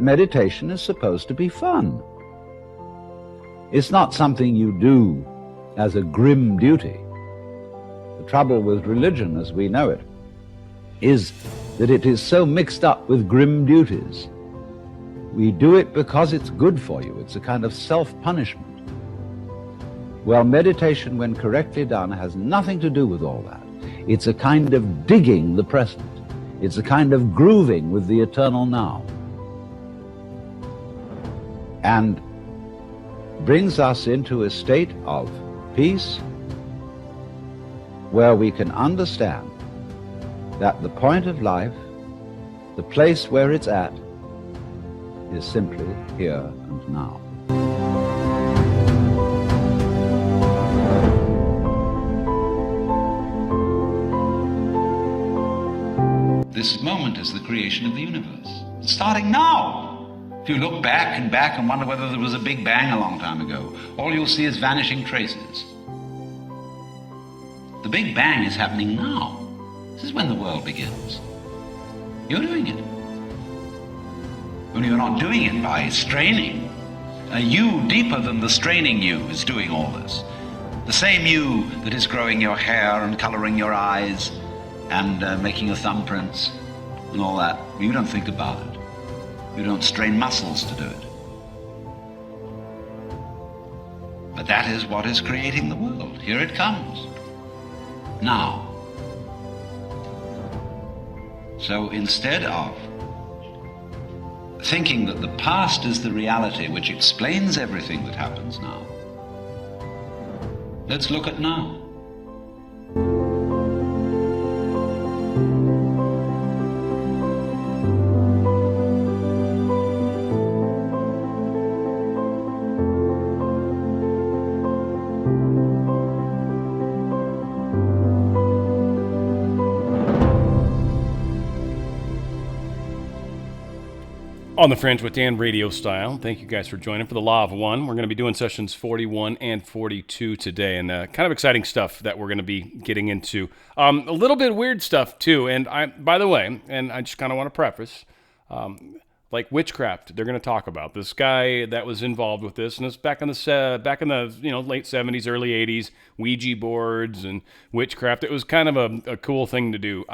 meditation is supposed to be fun. It's not something you do as a grim duty. The trouble with religion as we know it is that it is so mixed up with grim duties. We do it because it's good for you. It's a kind of self-punishment. Well, meditation, when correctly done, has nothing to do with all that. It's a kind of digging the present. It's a kind of grooving with the eternal now. And brings us into a state of peace where we can understand that the point of life, the place where it's at, is simply here and now. This moment is the creation of the universe. It's starting now. If you look back and wonder whether there was a big bang a long time ago, all you'll see is vanishing traces. The big bang is happening now. This is when the world begins. You're doing it. Only you're not doing it by straining. A you deeper than the straining you is doing all this. The same you that is growing your hair and coloring your eyes and making your thumbprints and all that. You don't think about it. You don't strain muscles to do it. But that is what is creating the world. Here it comes. Now. So instead of thinking that the past is the reality which explains everything that happens now, let's look at now. On the Fringe with Dan, RadioStyle. Thank you guys for joining for the Law of One. We're going to be doing sessions 41 and 42 today, and kind of exciting stuff that we're going to be getting into. A little bit weird stuff too, and by the way, and I just kind of want to preface, like witchcraft, they're going to talk about this guy that was involved with this, and it's back in the late 70s, early 80s, Ouija boards and witchcraft. It was kind of a cool thing to do.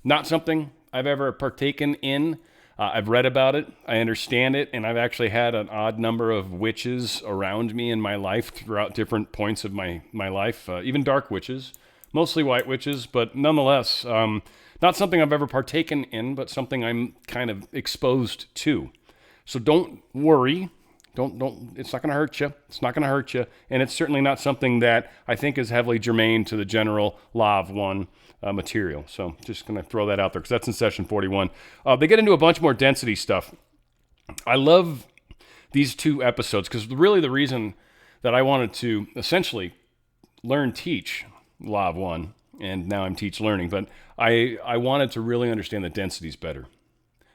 Not something I've ever partaken in. I've read about it, I understand it, and I've actually had an odd number of witches around me in my life throughout different points of my life, even dark witches, mostly white witches, but nonetheless, not something I've ever partaken in, but something I'm kind of exposed to. So don't worry, it's not going to hurt you, and it's certainly not something that I think is heavily germane to the general Law of One material. So just going to throw that out there because that's in session 41. They get into a bunch more density stuff. I love these two episodes because really the reason that I wanted to essentially teach Law of One, and now I'm teach learning, but I wanted to really understand the densities better.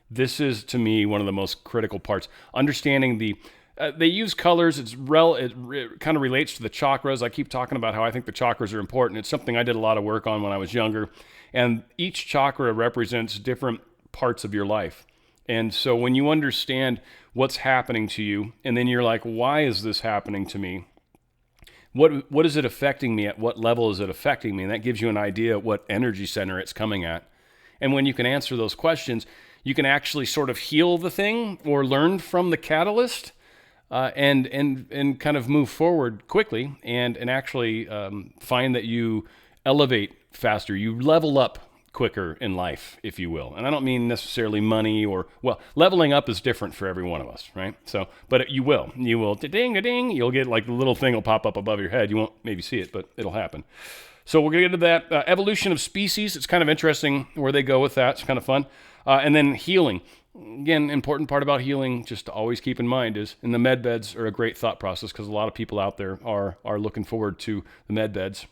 This is, to me, one of the most critical parts. Understanding they use colors. It kind of relates to the chakras. I keep talking about how I think the chakras are important. It's something I did a lot of work on when I was younger. And each chakra represents different parts of your life. And so when you understand what's happening to you, and then you're like, why is this happening to me? What is it affecting me? At what level is it affecting me? And that gives you an idea of what energy center it's coming at. And when you can answer those questions, you can actually sort of heal the thing or learn from the catalyst. And kind of move forward quickly and actually find that you elevate faster, you level up quicker in life, if you will. And I don't mean necessarily money leveling up is different for every one of us, right? So, but you will, ding, you'll get like the little thing will pop up above your head. You won't maybe see it, but it'll happen. So we're going to get into that. Evolution of species. It's kind of interesting where they go with that. It's kind of fun. And then healing. Again, important part about healing, just to always keep in mind, is in the med beds are a great thought process because a lot of people out there are looking forward to the med beds.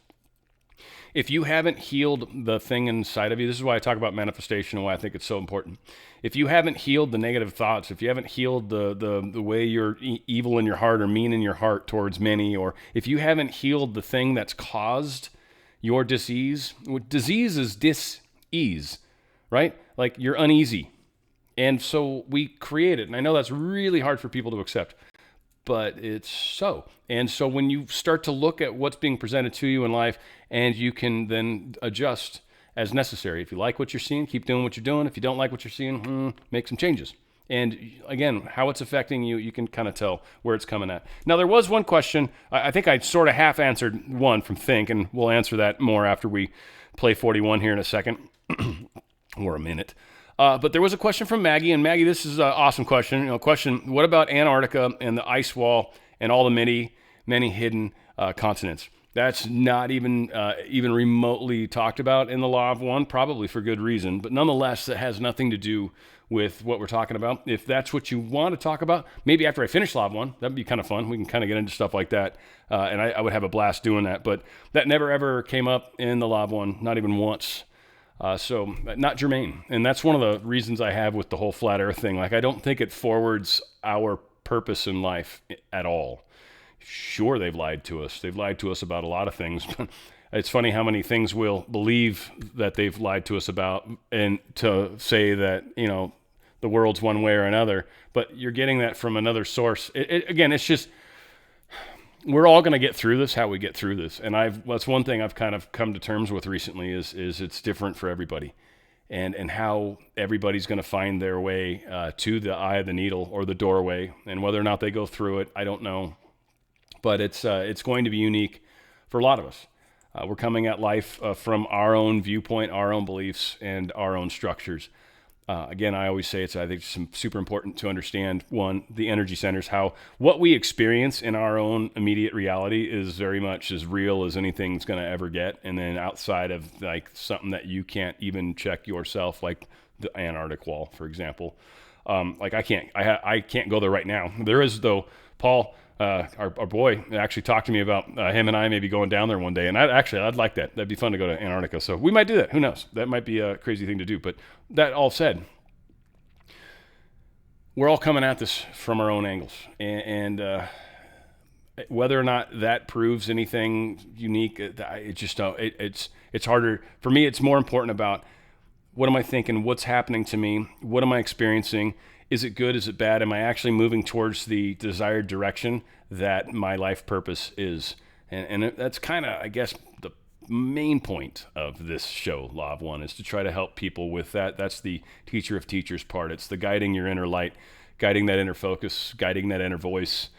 If you haven't healed the thing inside of you, this is why I talk about manifestation and why I think it's so important. If you haven't healed the negative thoughts, if you haven't healed the way you're evil in your heart or mean in your heart towards many, or if you haven't healed the thing that's caused your disease is dis-ease, right? Like you're uneasy. And so we create it. And I know that's really hard for people to accept, but it's so. And so when you start to look at what's being presented to you in life, and you can then adjust as necessary. If you like what you're seeing, keep doing what you're doing. If you don't like what you're seeing, make some changes. And again, how it's affecting you, you can kind of tell where it's coming at. Now, there was one question. I think I sort of half answered one from Think, and we'll answer that more after we play 41 here in a second, or a minute. But there was a question from Maggie, and Maggie, this is an awesome question. Question: what about Antarctica and the ice wall and all the many hidden continents? That's not even remotely talked about in the Law of One, probably for good reason. But nonetheless, that has nothing to do with what we're talking about. If that's what you want to talk about, maybe after I finish Law of One, that'd be kind of fun. We can kind of get into stuff like that, and I would have a blast doing that. But that never ever came up in the Law of One, not even once. So not germane. And that's one of the reasons I have with the whole flat earth thing. Like, I don't think it forwards our purpose in life at all. Sure, they've lied to us. They've lied to us about a lot of things. It's funny how many things we'll believe that they've lied to us about, and to say that, the world's one way or another, but you're getting that from another source. Again, it's just, we're all going to get through this, how we get through this. And that's one thing I've kind of come to terms with recently is it's different for everybody, and how everybody's going to find their way to the eye of the needle or the doorway, and whether or not they go through it, I don't know. But it's going to be unique for a lot of us. We're coming at life from our own viewpoint, our own beliefs, and our own structures. Again, I always say I think it's super important to understand, one, the energy centers, how what we experience in our own immediate reality is very much as real as anything's going to ever get. And then outside of like something that you can't even check yourself, like the Antarctic wall, for example. Like I can't go there right now. There is, though, Paul, our boy, actually talked to me about him and I maybe going down there one day. And I'd like that. That'd be fun to go to Antarctica. So we might do that. Who knows? That might be a crazy thing to do. But that all said, we're all coming at this from our own angles. And whether or not that proves anything unique, it's harder. For me, it's more important about what am I thinking? What's happening to me? What am I experiencing? Is it good? Is it bad? Am I actually moving towards the desired direction that my life purpose is? And that's kind of, I guess, the main point of this show, Law of One, is to try to help people with that. That's the teacher of teachers part. It's the guiding your inner light, guiding that inner focus, guiding that inner voice,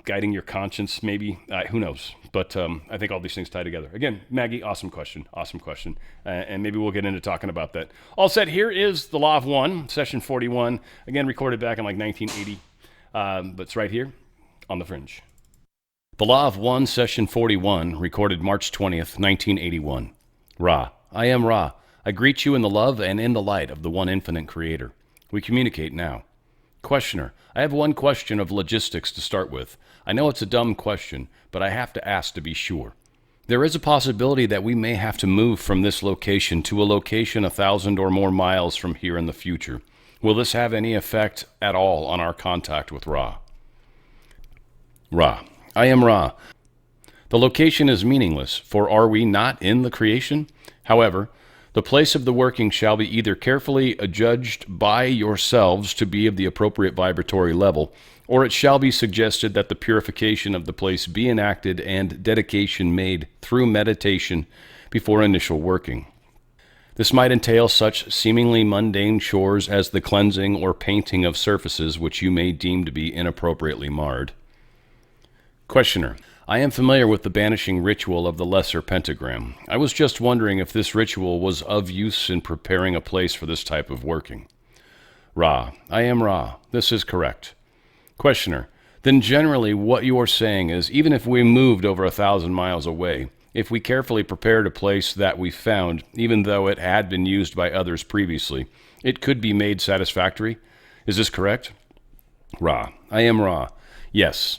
guiding your conscience, maybe. Who knows? But I think all these things tie together. Again, Maggie, awesome question. And maybe we'll get into talking about that. All set, here is the Law of One, session 41. Again, recorded back in like 1980. But it's right here on the Fringe. The Law of One, session 41, recorded March 20th, 1981. Ra, I am Ra. I greet you in the love and in the light of the one infinite creator. We communicate now. Questioner, I have one question of logistics to start with. I know it's a dumb question, but I have to ask to be sure. There is a possibility that we may have to move from this location to a location 1,000 or more miles from here in the future. Will this have any effect at all on our contact with Ra? Ra, I am Ra. The location is meaningless, for are we not in the creation? However, the place of the working shall be either carefully adjudged by yourselves to be of the appropriate vibratory level, or it shall be suggested that the purification of the place be enacted and dedication made through meditation before initial working. This might entail such seemingly mundane chores as the cleansing or painting of surfaces which you may deem to be inappropriately marred. Questioner, I am familiar with the banishing ritual of the lesser pentagram. I was just wondering if this ritual was of use in preparing a place for this type of working. Ra, I am Ra. This is correct. Questioner, then generally what you are saying is, even if we moved over 1,000 miles away, if we carefully prepared a place that we found, even though it had been used by others previously, it could be made satisfactory? Is this correct? Ra, I am Ra. Yes.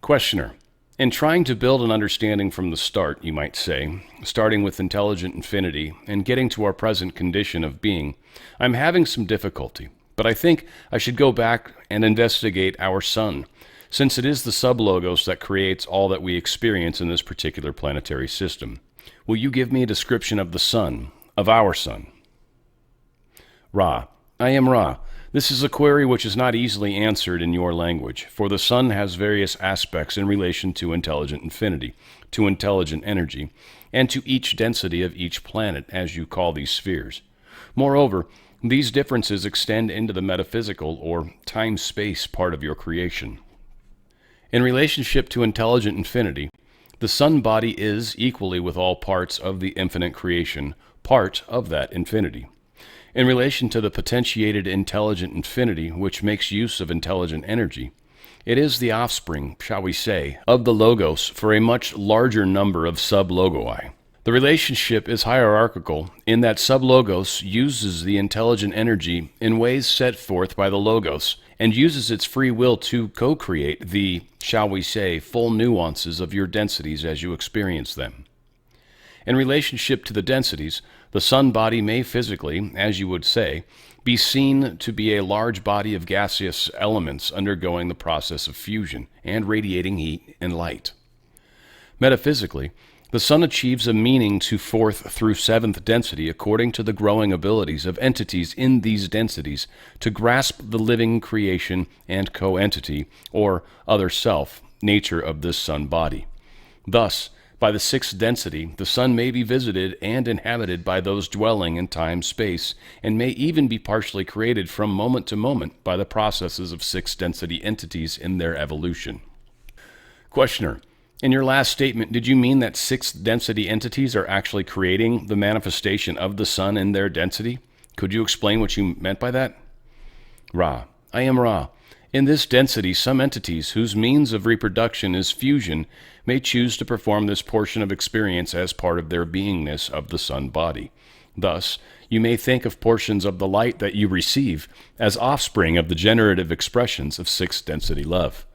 Questioner, in trying to build an understanding from the start, you might say, starting with intelligent infinity and getting to our present condition of being, I'm having some difficulty, but I think I should go back and investigate our sun, since it is the sublogos that creates all that we experience in this particular planetary system. Will you give me a description of the sun, of our sun? Ra, I am Ra. This is a query which is not easily answered in your language, for the sun has various aspects in relation to intelligent infinity, to intelligent energy, and to each density of each planet, as you call these spheres. Moreover, these differences extend into the metaphysical or time-space part of your creation. In relationship to intelligent infinity, the sun body is, equally with all parts of the infinite creation, part of that infinity. In relation to the potentiated intelligent infinity, which makes use of intelligent energy, it is the offspring, shall we say, of the logos for a much larger number of sub-logoi. The relationship is hierarchical in that sub-logos uses the intelligent energy in ways set forth by the logos, and uses its free will to co-create the, shall we say, full nuances of your densities as you experience them. In relationship to the densities, the sun body may physically, as you would say, be seen to be a large body of gaseous elements undergoing the process of fusion and radiating heat and light. Metaphysically, the sun achieves a meaning to fourth through seventh density according to the growing abilities of entities in these densities to grasp the living creation and co-entity, or other self, nature of this sun body. Thus, by the sixth density, the sun may be visited and inhabited by those dwelling in time-space, and may even be partially created from moment to moment by the processes of sixth density entities in their evolution. Questioner: in your last statement, did you mean that sixth density entities are actually creating the manifestation of the sun in their density? Could you explain what you meant by that? Ra: I am Ra. In this density, some entities whose means of reproduction is fusion may choose to perform this portion of experience as part of their beingness of the sun body. Thus, you may think of portions of the light that you receive as offspring of the generative expressions of sixth density love.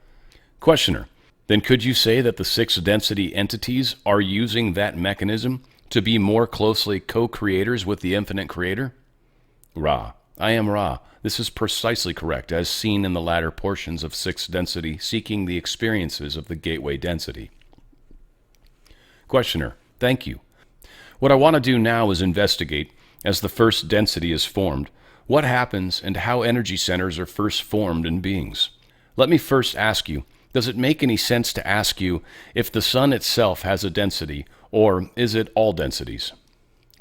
Questioner: then could you say that the sixth density entities are using that mechanism to be more closely co-creators with the infinite creator? Ra: I am Ra. This is precisely correct, as seen in the latter portions of sixth density seeking the experiences of the gateway density. Questioner: thank you. What I want to do now is investigate, as the first density is formed, what happens and how energy centers are first formed in beings. Let me first ask you, does it make any sense to ask you if the sun itself has a density, or is it all densities?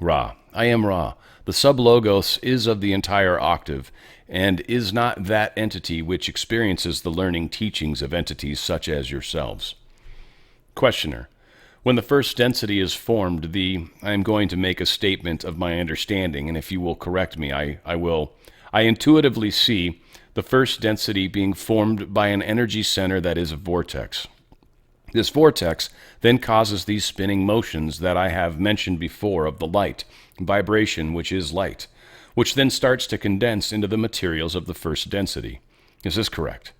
Ra: I am Ra. The sub-logos is of the entire octave, and is not that entity which experiences the learning teachings of entities such as yourselves. Questioner: when the first density is formed, I am going to make a statement of my understanding, and if you will correct me, I will. I intuitively see the first density being formed by an energy center that is a vortex. This vortex then causes these spinning motions that I have mentioned before of the light, vibration which is light, which then starts to condense into the materials of the first density. Is this correct?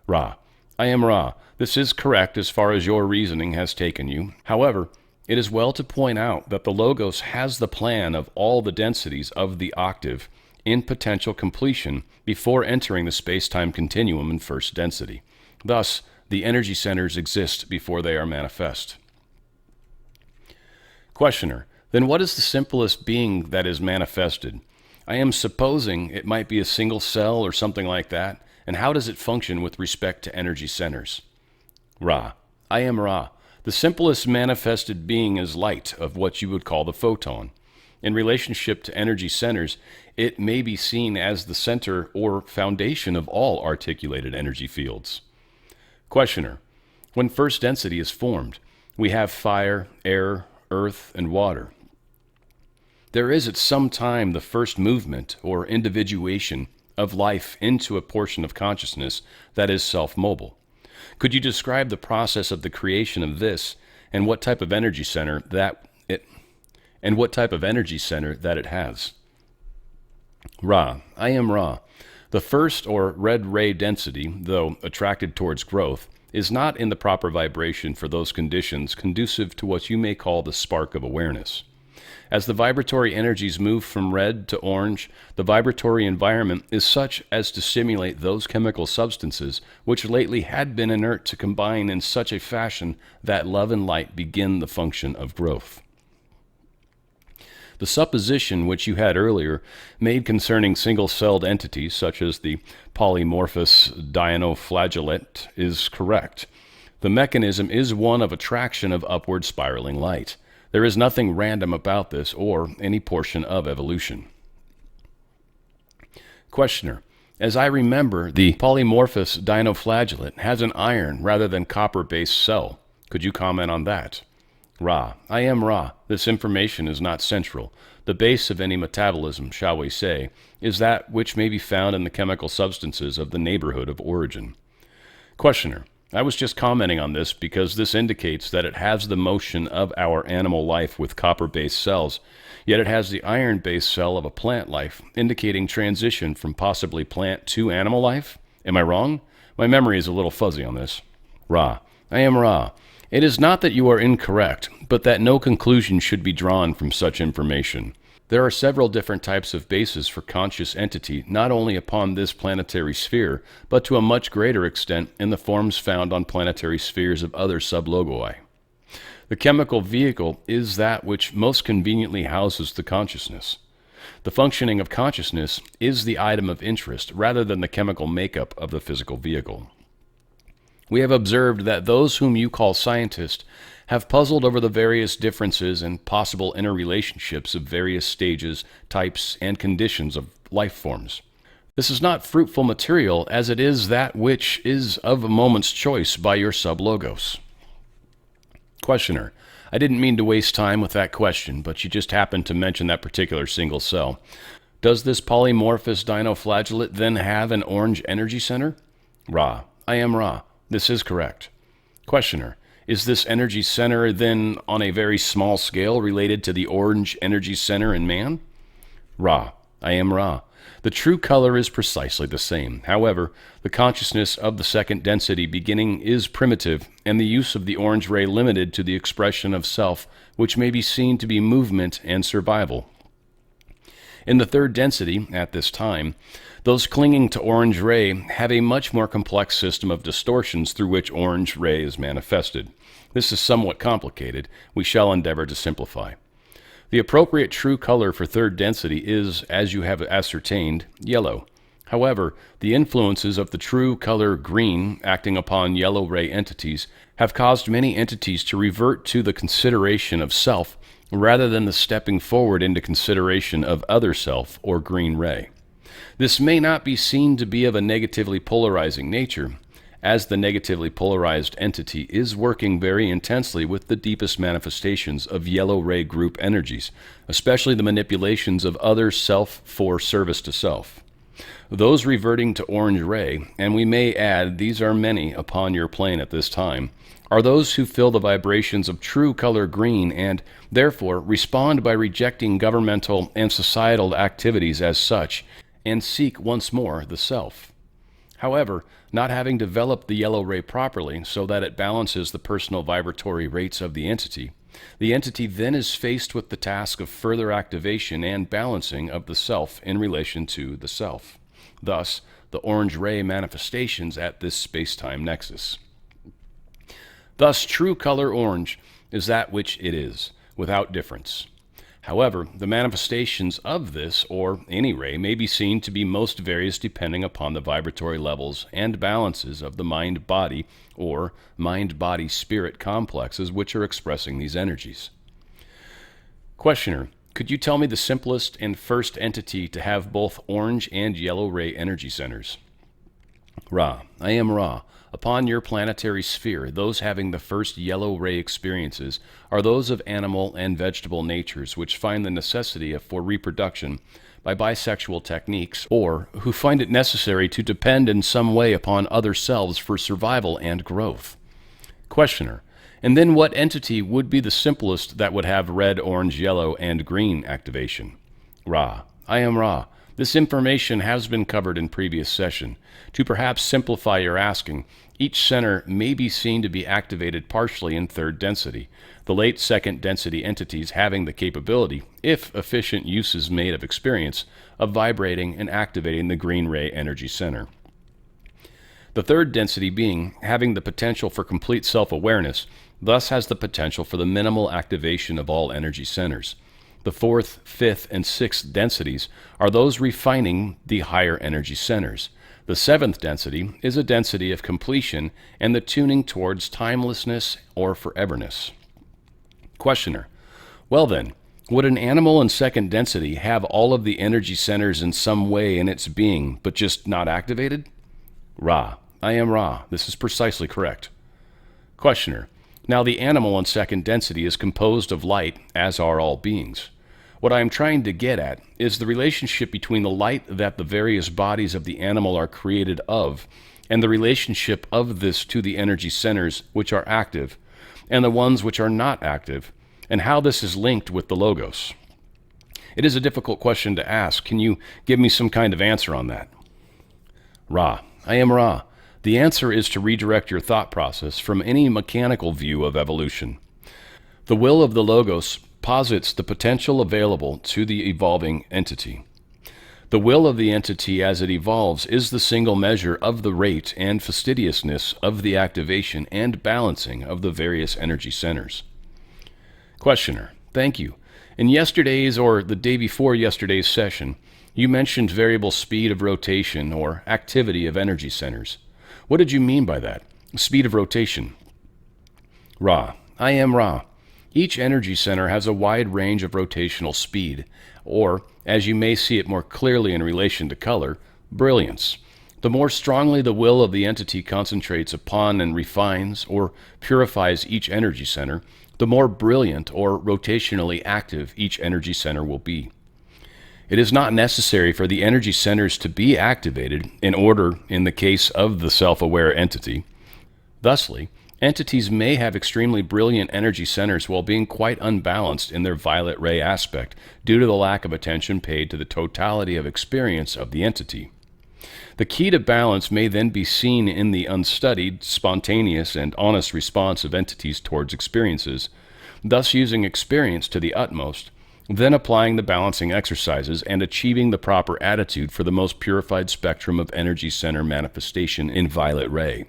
Ra: I am Ra. This is correct as far as your reasoning has taken you. However, it is well to point out that the Logos has the plan of all the densities of the octave in potential completion before entering the space-time continuum in first density. Thus, the energy centers exist before they are manifest. Questioner: then what is the simplest being that is manifested? I am supposing it might be a single cell or something like that, and how does it function with respect to energy centers? Ra: I am Ra. The simplest manifested being is light of what you would call the photon. In relationship to energy centers, it may be seen as the center or foundation of all articulated energy fields. Questioner: when first density is formed, we have fire, air, earth, and water. There is at some time the first movement or individuation of life into a portion of consciousness that is self-mobile. Could you describe the process of the creation of this and what type of energy center that it has? Ra: I am Ra. The first or red ray density, though attracted towards growth, is not in the proper vibration for those conditions conducive to what you may call the spark of awareness. As the vibratory energies move from red to orange, the vibratory environment is such as to stimulate those chemical substances which lately had been inert to combine in such a fashion that love and light begin the function of growth. The supposition which you had earlier made concerning single-celled entities such as the polymorphous dinoflagellate is correct. The mechanism is one of attraction of upward spiraling light. There is nothing random about this or any portion of evolution. Questioner: as I remember, the polymorphous dinoflagellate has an iron rather than copper-based cell. Could you comment on that? Ra: I am Ra. This information is not central. The base of any metabolism, shall we say, is that which may be found in the chemical substances of the neighborhood of origin. Questioner: I was just commenting on this because this indicates that it has the motion of our animal life with copper-based cells, yet it has the iron-based cell of a plant life, indicating transition from possibly plant to animal life. Am I wrong? My memory is a little fuzzy on this. Ra: I am Ra. It is not that you are incorrect, but that no conclusion should be drawn from such information. There are several different types of bases for conscious entity, not only upon this planetary sphere, but to a much greater extent in the forms found on planetary spheres of other sublogoi. The chemical vehicle is that which most conveniently houses the consciousness. The functioning of consciousness is the item of interest rather than the chemical makeup of the physical vehicle. We have observed that those whom you call scientists have puzzled over the various differences and possible interrelationships of various stages, types, and conditions of life forms. This is not fruitful material, as it is that which is of a moment's choice by your sublogos. Questioner: I didn't mean to waste time with that question, but you just happened to mention that particular single cell. Does this polymorphous dinoflagellate then have an orange energy center? Ra: I am Ra. This is correct. Questioner: is this energy center then on a very small scale related to the orange energy center in man? Ra: I am Ra. The true color is precisely the same. However, the consciousness of the second density beginning is primitive, and the use of the orange ray limited to the expression of self, which may be seen to be movement and survival. In the third density, at this time, those clinging to orange ray have a much more complex system of distortions through which orange ray is manifested. This is somewhat complicated. We shall endeavor to simplify. The appropriate true color for third density is, as you have ascertained, yellow. However, the influences of the true color green acting upon yellow ray entities have caused many entities to revert to the consideration of self rather than the stepping forward into consideration of other self or green ray. This may not be seen to be of a negatively polarizing nature, as the negatively polarized entity is working very intensely with the deepest manifestations of yellow ray group energies, especially the manipulations of other self for service to self. Those reverting to orange ray, and we may add these are many upon your plane at this time, are those who feel the vibrations of true color green and, therefore, respond by rejecting governmental and societal activities as such, and seek once more the self. However, not having developed the yellow ray properly so that it balances the personal vibratory rates of the entity then is faced with the task of further activation and balancing of the self in relation to the self. Thus, the orange ray manifestations at this space-time nexus. Thus, true color orange is that which it is, without difference. However, the manifestations of this, or any ray, may be seen to be most various depending upon the vibratory levels and balances of the mind-body or mind-body-spirit complexes which are expressing these energies. Questioner: could you tell me the simplest and first entity to have both orange and yellow ray energy centers? Ra: I am Ra. Upon your planetary sphere, those having the first yellow ray experiences are those of animal and vegetable natures which find the necessity for reproduction by bisexual techniques, or who find it necessary to depend in some way upon other selves for survival and growth. Questioner: and then what entity would be the simplest that would have red, orange, yellow, and green activation? Ra: I am Ra. This information has been covered in previous session. To perhaps simplify your asking, each center may be seen to be activated partially in third density, the late second density entities having the capability, if efficient use is made of experience, of vibrating and activating the green ray energy center. The third density being having the potential for complete self-awareness, thus has the potential for the minimal activation of all energy centers. The fourth, fifth, and sixth densities are those refining the higher energy centers. The seventh density is a density of completion and the tuning towards timelessness or foreverness. Questioner: well then, would an animal in second density have all of the energy centers in some way in its being, but just not activated? Ra: I am Ra. This is precisely correct. Questioner: now the animal in second density is composed of light, as are all beings. What I am trying to get at is the relationship between the light that the various bodies of the animal are created of, and the relationship of this to the energy centers which are active, and the ones which are not active, and how this is linked with the logos. It is a difficult question to ask. Can you give me some kind of answer on that? Ra: I am Ra. The answer is to redirect your thought process from any mechanical view of evolution. The will of the logos posits the potential available to the evolving entity. The will of the entity as it evolves is the single measure of the rate and fastidiousness of the activation and balancing of the various energy centers. Questioner: thank you. In yesterday's or the day before yesterday's session, you mentioned variable speed of rotation or activity of energy centers. What did you mean by that? Speed of rotation. Ra: I am Ra. Each energy center has a wide range of rotational speed, or, as you may see it more clearly in relation to color, brilliance. The more strongly the will of the entity concentrates upon and refines or purifies each energy center, the more brilliant or rotationally active each energy center will be. It is not necessary for the energy centers to be activated in order in the case of the self-aware entity. Thusly, entities may have extremely brilliant energy centers while being quite unbalanced in their violet ray aspect due to the lack of attention paid to the totality of experience of the entity. The key to balance may then be seen in the unstudied, spontaneous, and honest response of entities towards experiences, thus using experience to the utmost, then applying the balancing exercises and achieving the proper attitude for the most purified spectrum of energy center manifestation in violet ray.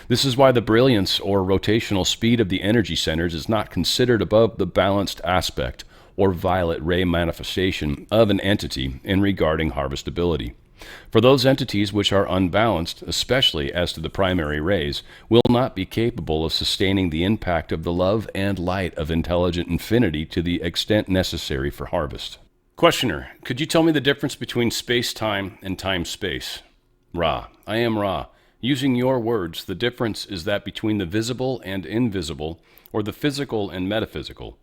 This is why the brilliance or rotational speed of the energy centers is not considered above the balanced aspect or violet ray manifestation of an entity in regarding harvestability. For those entities which are unbalanced, especially as to the primary rays, will not be capable of sustaining the impact of the love and light of intelligent infinity to the extent necessary for harvest. Questioner: could you tell me the difference between space-time and time-space? Ra: I am Ra. Using your words, the difference is that between the visible and invisible, or the physical and metaphysical.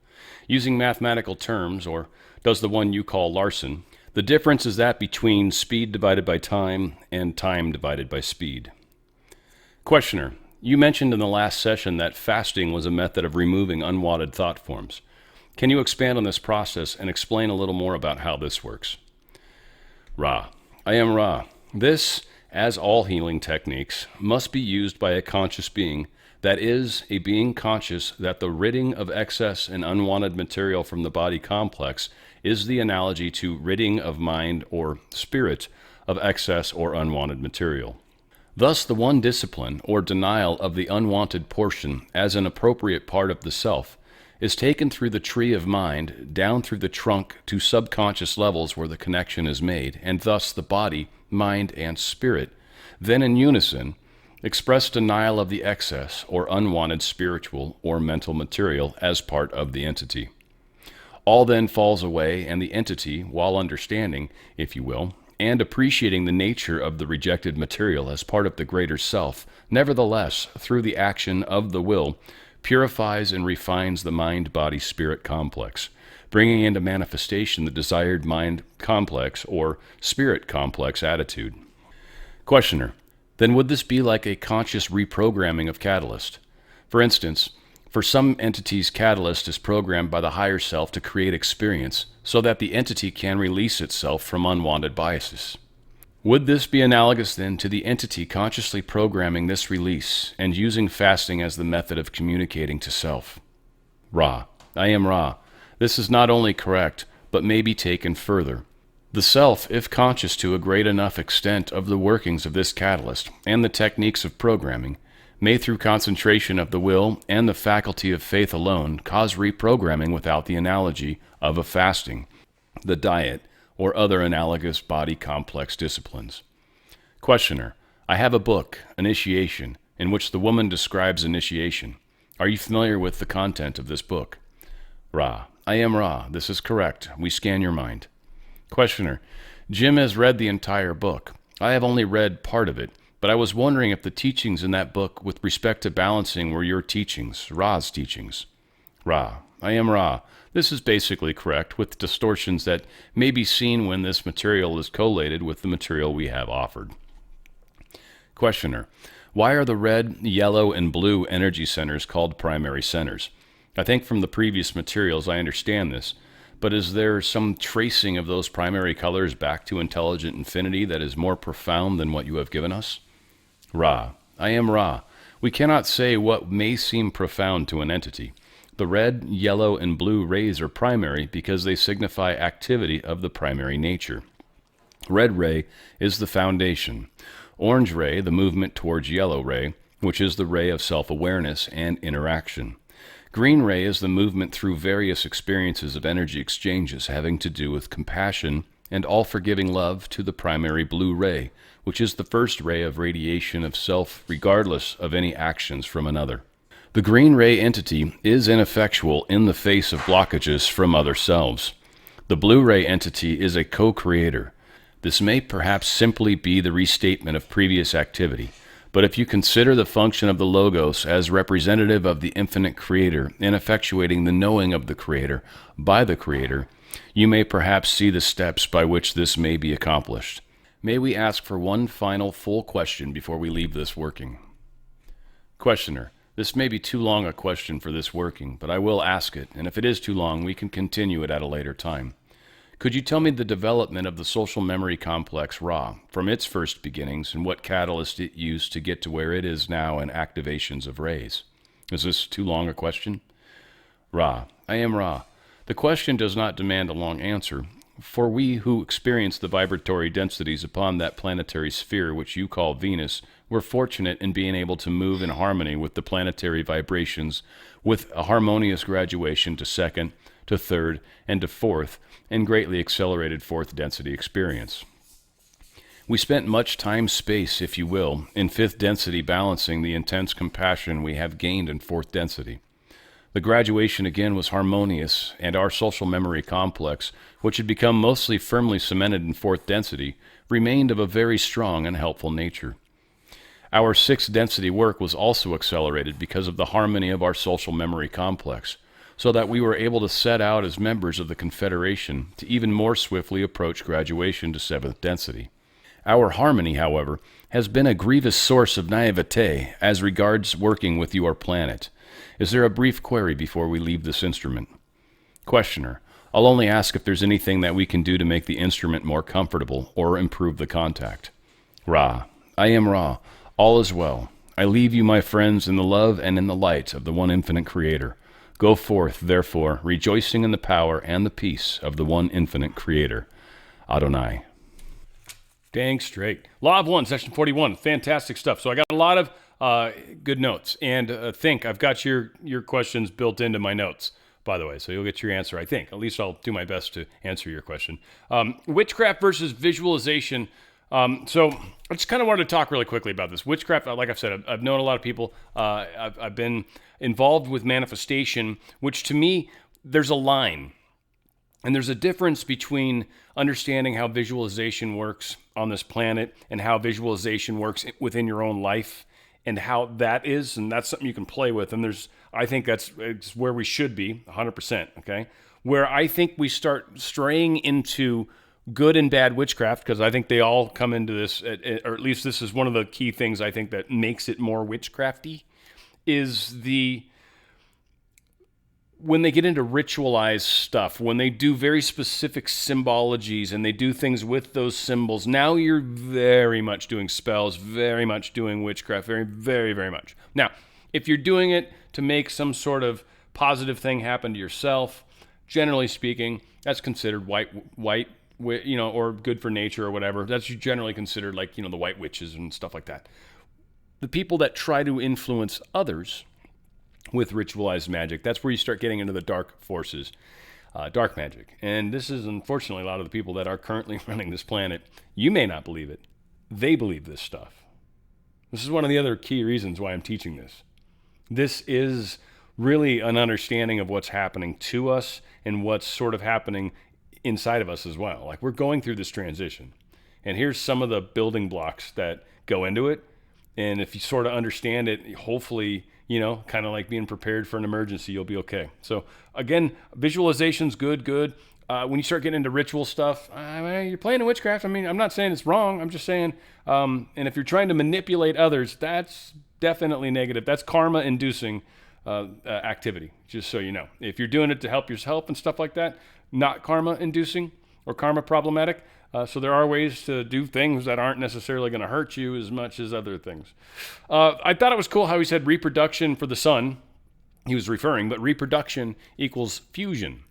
Using mathematical terms, or does the one you call Larson, the difference is that between speed divided by time and time divided by speed. Questioner: you mentioned in the last session that fasting was a method of removing unwanted thought forms. Can you expand on this process and explain a little more about how this works? Ra: I am Ra. This, as all healing techniques, must be used by a conscious being, that is, a being conscious that the ridding of excess and unwanted material from the body complex is the analogy to ridding of mind or spirit of excess or unwanted material. Thus, the one discipline, or denial of the unwanted portion as an appropriate part of the self, is taken through the tree of mind, down through the trunk to subconscious levels where the connection is made, and thus the body, mind, and spirit, then in unison, express denial of the excess or unwanted spiritual or mental material as part of the entity. All then falls away, and the entity, while understanding, if you will, and appreciating the nature of the rejected material as part of the greater self, nevertheless, through the action of the will, purifies and refines the mind-body-spirit complex, bringing into manifestation the desired mind complex or spirit complex attitude. Questioner: then would this be like a conscious reprogramming of catalyst? For instance, for some entities, catalyst is programmed by the higher self to create experience so that the entity can release itself from unwanted biases. Would this be analogous then to the entity consciously programming this release and using fasting as the method of communicating to self? Ra: I am Ra. This is not only correct, but may be taken further. The self, if conscious to a great enough extent of the workings of this catalyst and the techniques of programming, may through concentration of the will and the faculty of faith alone cause reprogramming without the analogy of a fasting, the diet, or other analogous body complex disciplines. Questioner, I have a book, Initiation, in which the woman describes initiation. Are you familiar with the content of this book? Ra, I am Ra. This is correct. We scan your mind. Questioner, Jim has read the entire book. I have only read part of it, but I was wondering if the teachings in that book with respect to balancing were your teachings, Ra's teachings. Ra, I am Ra. This is basically correct, with distortions that may be seen when this material is collated with the material we have offered. Questioner, why are the red, yellow, and blue energy centers called primary centers? I think from the previous materials I understand this, but is there some tracing of those primary colors back to intelligent infinity that is more profound than what you have given us? Ra, I am Ra. We cannot say what may seem profound to an entity. The red, yellow, and blue rays are primary because they signify activity of the primary nature. Red ray is the foundation. Orange ray, the movement towards yellow ray, which is the ray of self-awareness and interaction. Green ray is the movement through various experiences of energy exchanges having to do with compassion and all-forgiving love to the primary blue ray, which is the first ray of radiation of self regardless of any actions from another. The green ray entity is ineffectual in the face of blockages from other selves. The blue ray entity is a co-creator. This may perhaps simply be the restatement of previous activity, but if you consider the function of the Logos as representative of the infinite Creator in effectuating the knowing of the Creator by the Creator, you may perhaps see the steps by which this may be accomplished. May we ask for one final full question before we leave this working? Questioner, this may be too long a question for this working, but I will ask it, and if it is too long, we can continue it at a later time. Could you tell me the development of the social memory complex Ra, from its first beginnings, and what catalyst it used to get to where it is now in activations of rays? Is this too long a question? Ra, I am Ra. The question does not demand a long answer, for we who experience the vibratory densities upon that planetary sphere which you call Venus were fortunate in being able to move in harmony with the planetary vibrations with a harmonious graduation to second, to third, and to fourth, and greatly accelerated fourth density experience. We spent much time-space, if you will, in fifth density balancing the intense compassion we have gained in fourth density. The graduation again was harmonious, and our social memory complex, which had become mostly firmly cemented in fourth density, remained of a very strong and helpful nature. Our sixth density work was also accelerated because of the harmony of our social memory complex, so that we were able to set out as members of the Confederation to even more swiftly approach graduation to seventh density. Our harmony, however, has been a grievous source of naivete as regards working with your planet. Is there a brief query before we leave this instrument? Questioner, I'll only ask if there's anything that we can do to make the instrument more comfortable or improve the contact. Ra, I am Ra. All is well. I leave you, my friends, in the love and in the light of the one infinite Creator. Go forth, therefore, rejoicing in the power and the peace of the one infinite Creator. Adonai. Dang straight. Law of One, Session 41. Fantastic stuff. So I got a lot of good notes. And I've got your questions built into my notes, by the way. So you'll get your answer, I think. At least I'll do my best to answer your question. Witchcraft versus visualization. So I just kind of wanted to talk really quickly about this. Witchcraft, like I've said, I've known a lot of people. I've been involved with manifestation, which to me, there's a line. And there's a difference between understanding how visualization works on this planet and how visualization works within your own life and how that is. And that's something you can play with. And I think it's where we should be 100%. Okay. Where I think we start straying into good and bad witchcraft, because I think they all come into this, or at least this is one of the key things I think that makes it more witchcrafty, is when they get into ritualized stuff, when they do very specific symbologies and they do things with those symbols, now you're very much doing spells, very much doing witchcraft, very, very, very much. Now, if you're doing it to make some sort of positive thing happen to yourself, generally speaking, that's considered white, or good for nature or whatever. That's generally considered like, the white witches and stuff like that. the people that try to influence others with ritualized magic, that's where you start getting into the dark forces, dark magic. And this is unfortunately a lot of the people that are currently running this planet. You may not believe it. They believe this stuff. This is one of the other key reasons why I'm teaching this. This is really an understanding of what's happening to us and what's sort of happening inside of us as well. Like, we're going through this transition. And here's some of the building blocks that go into it. And if you sort of understand it, hopefully, you know, kind of like being prepared for an emergency, you'll be okay. So again, visualization's good. When you start getting into ritual stuff, you're playing in witchcraft. I mean, I'm not saying it's wrong. I'm just saying, and if you're trying to manipulate others, that's definitely negative. That's karma-inducing activity, just so you know. If you're doing it to help yourself and stuff like that, not karma-inducing or karma-problematic. So there are ways to do things that aren't necessarily going to hurt you as much as other things. I thought it was cool how he said reproduction for the sun. He was referring, but reproduction equals fusion.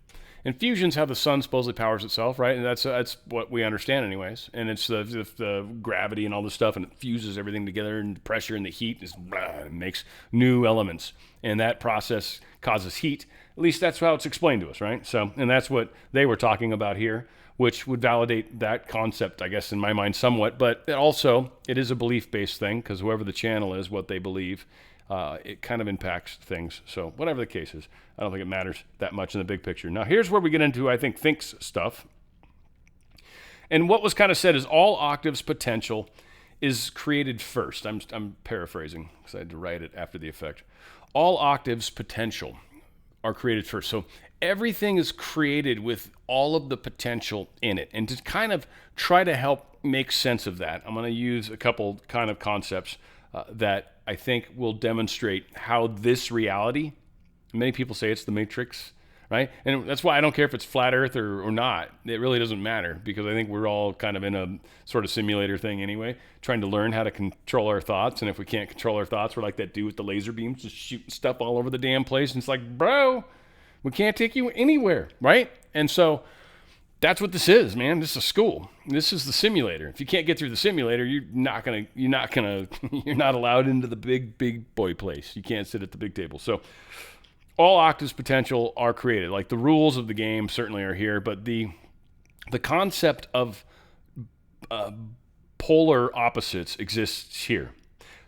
And fusion's how the sun supposedly powers itself, right? And that's what we understand anyways. And it's the gravity and all this stuff, and it fuses everything together, and the pressure and the heat it makes new elements. And that process causes heat. At least that's how it's explained to us, right? So, and that's what they were talking about here, which would validate that concept, I guess, in my mind somewhat. But it is a belief-based thing, because whoever the channel is, what they believe, it kind of impacts things. So whatever the case is, I don't think it matters that much in the big picture. Now, here's where we get into, I think, thinks stuff. And what was kind of said is all octaves potential is created first. I'm paraphrasing because I had to write it after the effect. All octaves potential are created first. So everything is created with all of the potential in it. And to kind of try to help make sense of that, I'm going to use a couple kind of concepts that I think will demonstrate how this reality, many people say it's the Matrix, right? And that's why I don't care if it's flat earth or not. It really doesn't matter, because I think we're all kind of in a sort of simulator thing anyway, trying to learn how to control our thoughts. And if we can't control our thoughts, we're like that dude with the laser beams just shooting stuff all over the damn place. And it's like, bro, we can't take you anywhere, right? And so that's what this is, man. This is a school. This is the simulator. If you can't get through the simulator, you're not allowed into the big boy place. You can't sit at the big table. So all octaves potential are created. Like, the rules of the game certainly are here, but the concept of polar opposites exists here.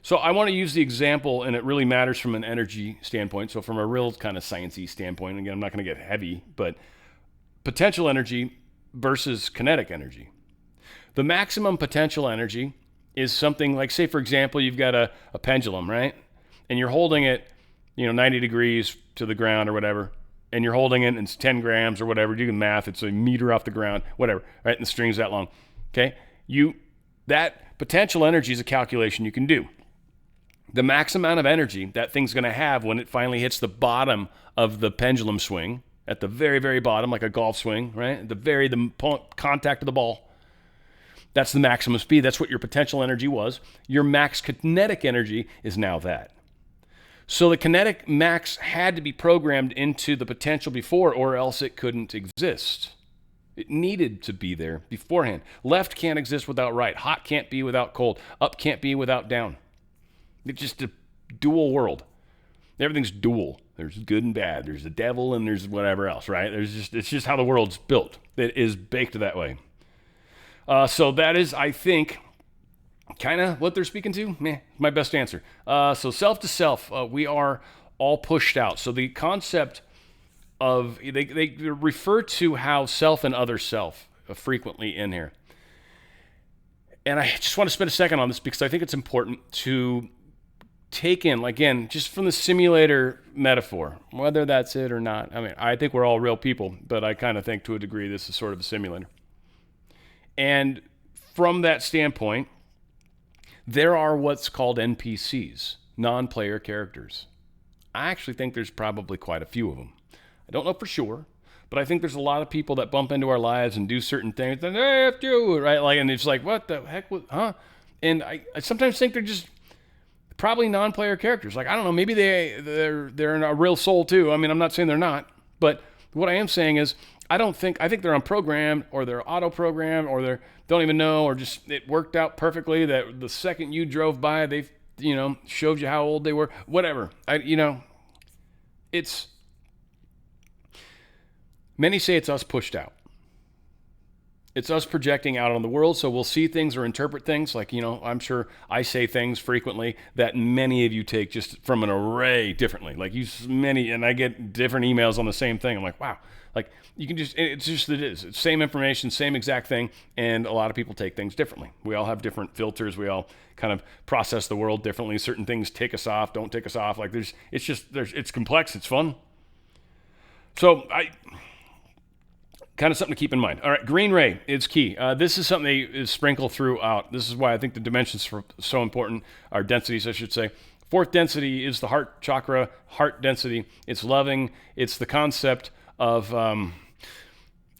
So I want to use the example, and it really matters from an energy standpoint. So from a real kind of sciencey standpoint, again, I'm not going to get heavy, but potential energy versus kinetic energy. The maximum potential energy is something like, say, for example, you've got a pendulum, right? And you're holding it, 90 degrees to the ground or whatever, and you're holding it, and it's 10 grams or whatever. You can math, it's a meter off the ground, whatever, right? And the string's that long, okay? That potential energy is a calculation you can do. The max amount of energy that thing's going to have when it finally hits the bottom of the pendulum swing, at the very, very bottom, like a golf swing, right? The contact of the ball. That's the maximum speed. That's what your potential energy was. Your max kinetic energy is now that. So the kinetic max had to be programmed into the potential before, or else it couldn't exist. It needed to be there beforehand. Left can't exist without right. Hot can't be without cold. Up can't be without down. It's just a dual world. Everything's dual. There's good and bad. There's the devil and there's whatever else, right? It's just how the world's built. It is baked that way. So that is, I think, kind of what they're speaking to. My best answer. So self to self, we are all pushed out. So the concept of, they refer to how self and other self frequently in here. And I just want to spend a second on this, because I think it's important to take in, again, just from the simulator metaphor, whether that's it or not. I mean, I think we're all real people, but I kind of think to a degree this is sort of a simulator. And from that standpoint, there are what's called NPCs, non-player characters. I actually think there's probably quite a few of them. I don't know for sure, but I think there's a lot of people that bump into our lives and do certain things, and hey, F you, right? Like, and it's like, what the heck, huh? And I sometimes think they're just probably non-player characters. Like, I don't know, maybe they're in a real soul too. I mean, I'm not saying they're not, but what I am saying is I think they're unprogrammed, or they're auto-programmed, or they don't even know, or just it worked out perfectly that the second you drove by, they showed you how old they were, whatever. Many say it's us pushed out. It's us projecting out on the world, so we'll see things or interpret things. Like, I'm sure I say things frequently that many of you take just from an array differently. Like and I get different emails on the same thing. I'm like, wow. Like, you can it's just, it is. It's same information, same exact thing, and a lot of people take things differently. We all have different filters. We all kind of process the world differently. Certain things take us off, don't take us off. Like, it's complex, it's fun. So, kind of something to keep in mind. All right, green ray is key. This is something that is sprinkled throughout. This is why I think the dimensions are so important, our densities, I should say. Fourth density is the heart chakra, heart density. It's loving. It's the concept of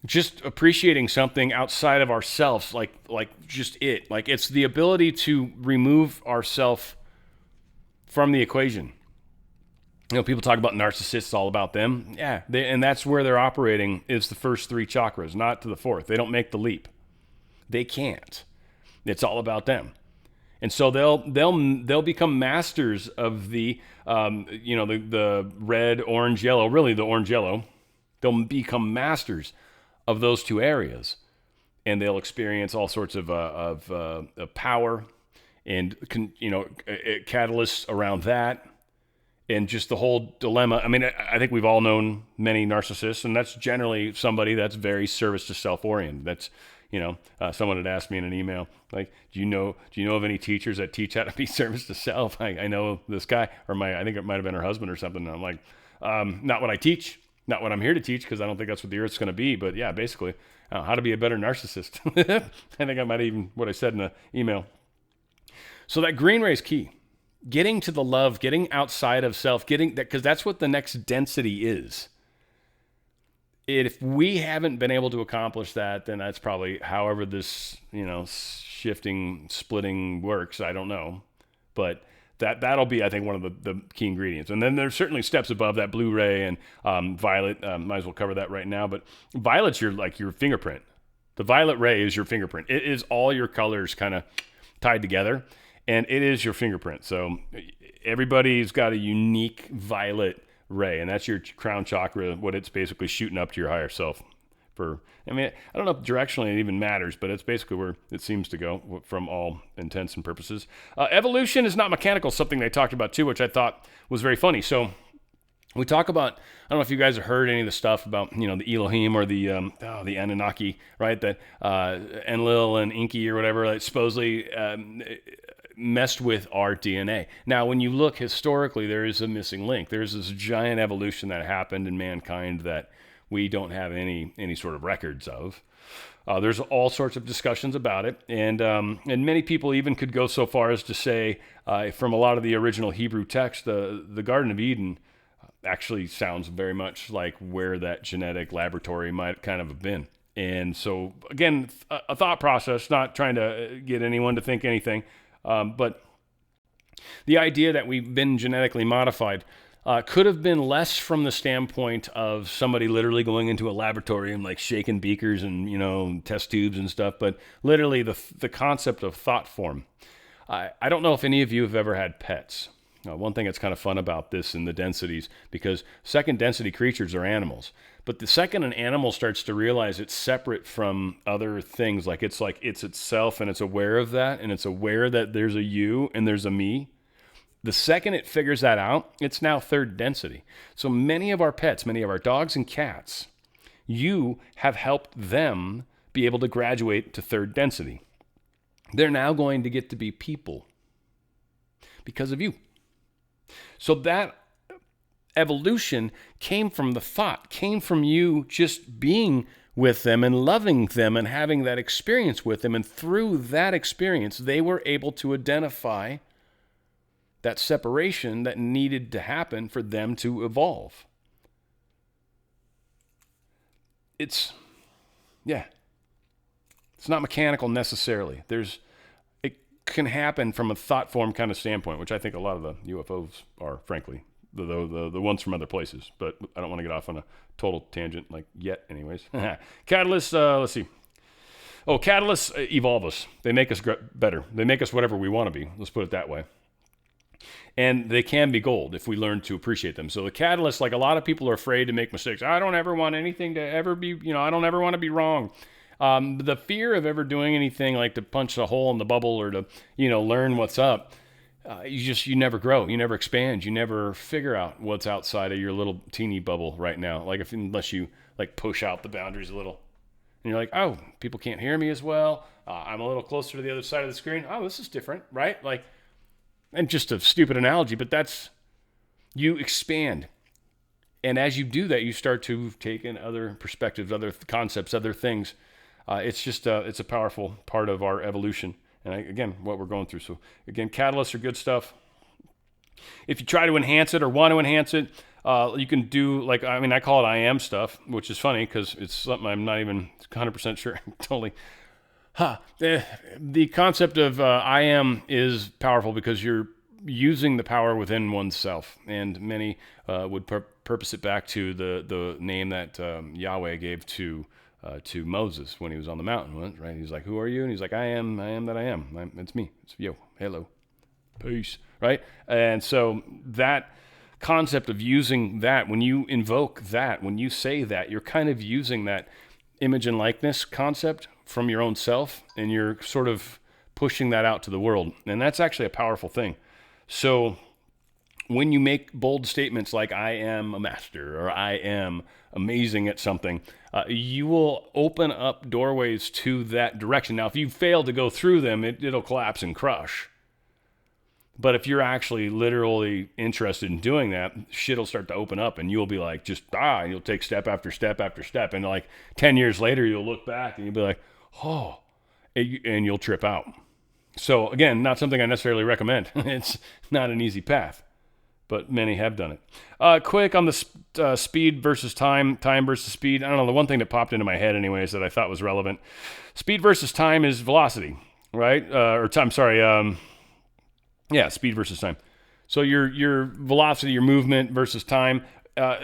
just appreciating something outside of ourselves, like just it. Like, it's the ability to remove ourself from the equation. People talk about narcissists, all about them. Yeah, and that's where they're operating, is the first three chakras, not to the fourth. They don't make the leap. They can't. It's all about them. And so they'll become masters of the the red, orange, yellow. Really, the orange, yellow. They'll become masters of those two areas, and they'll experience all sorts of power and catalysts around that. And just the whole dilemma. I mean, I think we've all known many narcissists, and that's generally somebody that's very service to self oriented. That's, someone had asked me in an email, like, do you know of any teachers that teach how to be service to self? I know this guy, or I think it might have been her husband or something. And I'm like, not what I teach, not what I'm here to teach, because I don't think that's what the Earth's going to be. But yeah, basically, how to be a better narcissist. I think I might have even what I said in the email. So that green ray is key. Getting to the love, getting outside of self, getting that, because that's what the next density is. If we haven't been able to accomplish that, then that's probably however this, shifting, splitting works. I don't know. But that'll be, I think, one of the key ingredients. And then there's certainly steps above that, blue ray and violet. Might as well cover that right now. But violet's your fingerprint. The violet ray is your fingerprint. It is all your colors kind of tied together. And it is your fingerprint. So everybody's got a unique violet ray, and that's your crown chakra, what it's basically shooting up to your higher self. I don't know if directionally it even matters, but it's basically where it seems to go from all intents and purposes. Evolution is not mechanical, something they talked about too, which I thought was very funny. So we talk about, I don't know if you guys have heard any of the stuff about, the Elohim or the Anunnaki, right? That Enlil and Enki or whatever, like, supposedly messed with our DNA. Now, when you look historically, there is a missing link. There's this giant evolution that happened in mankind that we don't have any sort of records of. There's all sorts of discussions about it, and many people even could go so far as to say, from a lot of the original Hebrew text, the Garden of Eden actually sounds very much like where that genetic laboratory might kind of have been. And so, again, a thought process, not trying to get anyone to think anything. But the idea that we've been genetically modified could have been less from the standpoint of somebody literally going into a laboratory and like shaking beakers and, test tubes and stuff, but literally the concept of thought form. I don't know if any of you have ever had pets. One thing that's kind of fun about this in the densities, because second density creatures are animals. But the second an animal starts to realize it's separate from other things, like it's itself and it's aware of that, and it's aware that there's a you and there's a me. The second it figures that out, it's now third density. So many of our pets, many of our dogs and cats, you have helped them be able to graduate to third density. They're now going to get to be people because of you. So that evolution came from the thought, came from you just being with them and loving them and having that experience with them. And through that experience, they were able to identify that separation that needed to happen for them to evolve. It's not mechanical necessarily. It can happen from a thought form kind of standpoint, which I think a lot of the UFOs are, frankly, the ones from other places. But I don't want to get off on a total tangent yet anyways. Catalysts, let's see. Catalysts evolve us. They make us better. They make us whatever we want to be. Let's put it that way. And they can be gold if we learn to appreciate them. So the catalyst, like a lot of people are afraid to make mistakes. I don't ever want anything to ever be, I don't ever want to be wrong. The fear of ever doing anything like to punch a hole in the bubble or to, learn what's up, you never grow, you never expand, you never figure out what's outside of your little teeny bubble right now. Like unless you like push out the boundaries a little, and you're like, oh, people can't hear me as well. I'm a little closer to the other side of the screen. Oh, this is different, right? Like, and just a stupid analogy, but you expand. And as you do that, you start to take in other perspectives, other concepts, other things. It's a powerful part of our evolution. And again, what we're going through. So again, catalysts are good stuff. If you try to enhance it or want to enhance it, you can do I call it I am stuff, which is funny because it's something I'm not even 100% sure. Totally. The concept of I am is powerful because you're using the power within oneself, and many would purpose it back to the name that Yahweh gave to Moses when he was on the mountain, right? He's like, "Who are you?" And he's like, "I am that I am. It's me. It's yo, hello, peace." Right? And so that concept of using that, when you invoke that, when you say that, you're kind of using that image and likeness concept from your own self, and you're sort of pushing that out to the world. And that's actually a powerful thing. So when you make bold statements like I am a master or I am amazing at something, you will open up doorways to that direction. Now, if you fail to go through them, it'll collapse and crush. But if you're actually literally interested in doing that, shit will start to open up, and you'll be like, and you'll take step after step after step. And like 10 years later, you'll look back and you'll be like, oh, and you'll trip out. So again, not something I necessarily recommend. It's not an easy path, but many have done it. Quick on the speed versus time versus speed. I don't know. The one thing that popped into my head anyways that I thought was relevant. Speed versus time is velocity, right? Speed versus time. So your velocity, your movement versus time.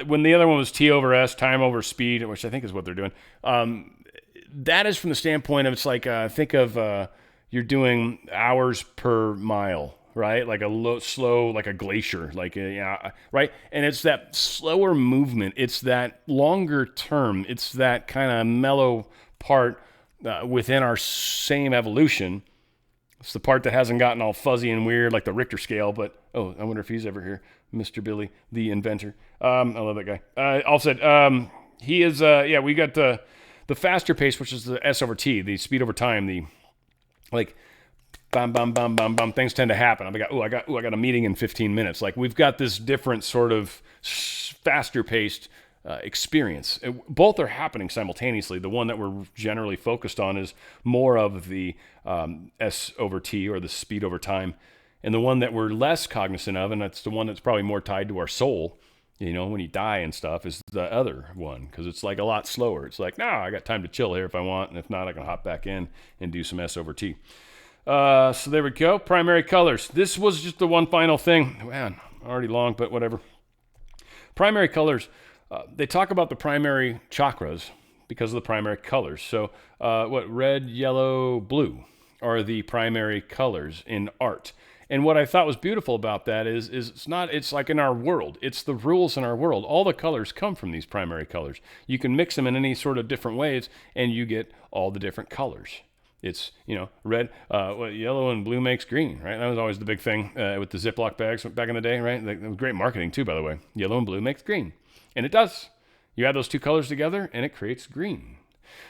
When the other one was T over S, time over speed, which I think is what they're doing. That is from the standpoint of, it's like, think of you're doing hours per mile, right? Like slow, like a glacier, right? And it's that slower movement. It's that longer term. It's that kind of mellow part within our same evolution. It's the part that hasn't gotten all fuzzy and weird like the Richter scale, but, I wonder if he's ever here. Mr. Billy, the inventor. I love that guy. All said, he is, we got the faster pace, which is the S over T, the speed over time, the, like, bam, bam, bam, bam, bam, things tend to happen. I got a meeting in 15 minutes. Like, we've got this different sort of faster paced experience. Both are happening simultaneously. The one that we're generally focused on is more of the S over T, or the speed over time. And the one that we're less cognizant of, and that's the one that's probably more tied to our soul, when you die and stuff, is the other one, because it's like a lot slower. It's like, I got time to chill here if I want, and if not, I can hop back in and do some S over T. So there we go. Primary colors. This was just the one final thing. Man, already long, but whatever. Primary colors. They talk about the primary chakras because of the primary colors. So red, yellow, blue are the primary colors in art. And what I thought was beautiful about that is it's like in our world. It's the rules in our world. All the colors come from these primary colors. You can mix them in any sort of different ways, and you get all the different colors. It's, red, yellow and blue makes green, right? That was always the big thing with the Ziploc bags back in the day, right? That was great marketing too, by the way. Yellow and blue makes green. And it does. You add those two colors together, and it creates green.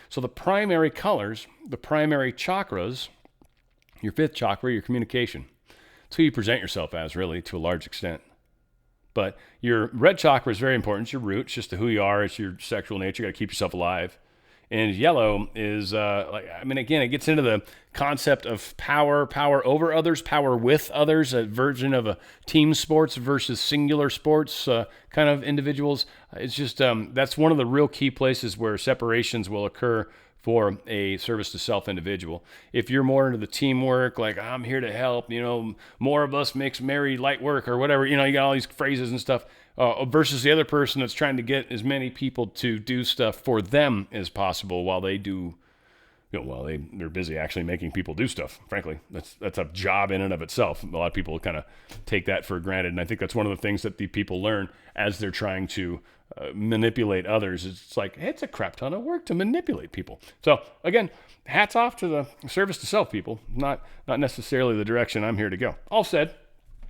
So the primary colors, the primary chakras, your fifth chakra, your communication. It's who you present yourself as, really, to a large extent. But your red chakra is very important. It's your root. It's just who you are. It's your sexual nature. You got to keep yourself alive. And yellow is, again, it gets into the concept of power over others, power with others, a version of a team sports versus singular sports kind of individuals. It's just, that's one of the real key places where separations will occur for a service to self individual. If you're more into the teamwork, like I'm here to help, more of us makes merry light work or whatever, you got all these phrases and stuff, versus the other person that's trying to get as many people to do stuff for them as possible while they do Well, they're busy actually making people do stuff. Frankly, that's a job in and of itself. A lot of people kind of take that for granted, and I think that's one of the things that the people learn as they're trying to manipulate others. It's like, hey, it's a crap ton of work to manipulate people. So again, hats off to the service to self people. Not necessarily the direction I'm here to go. All said,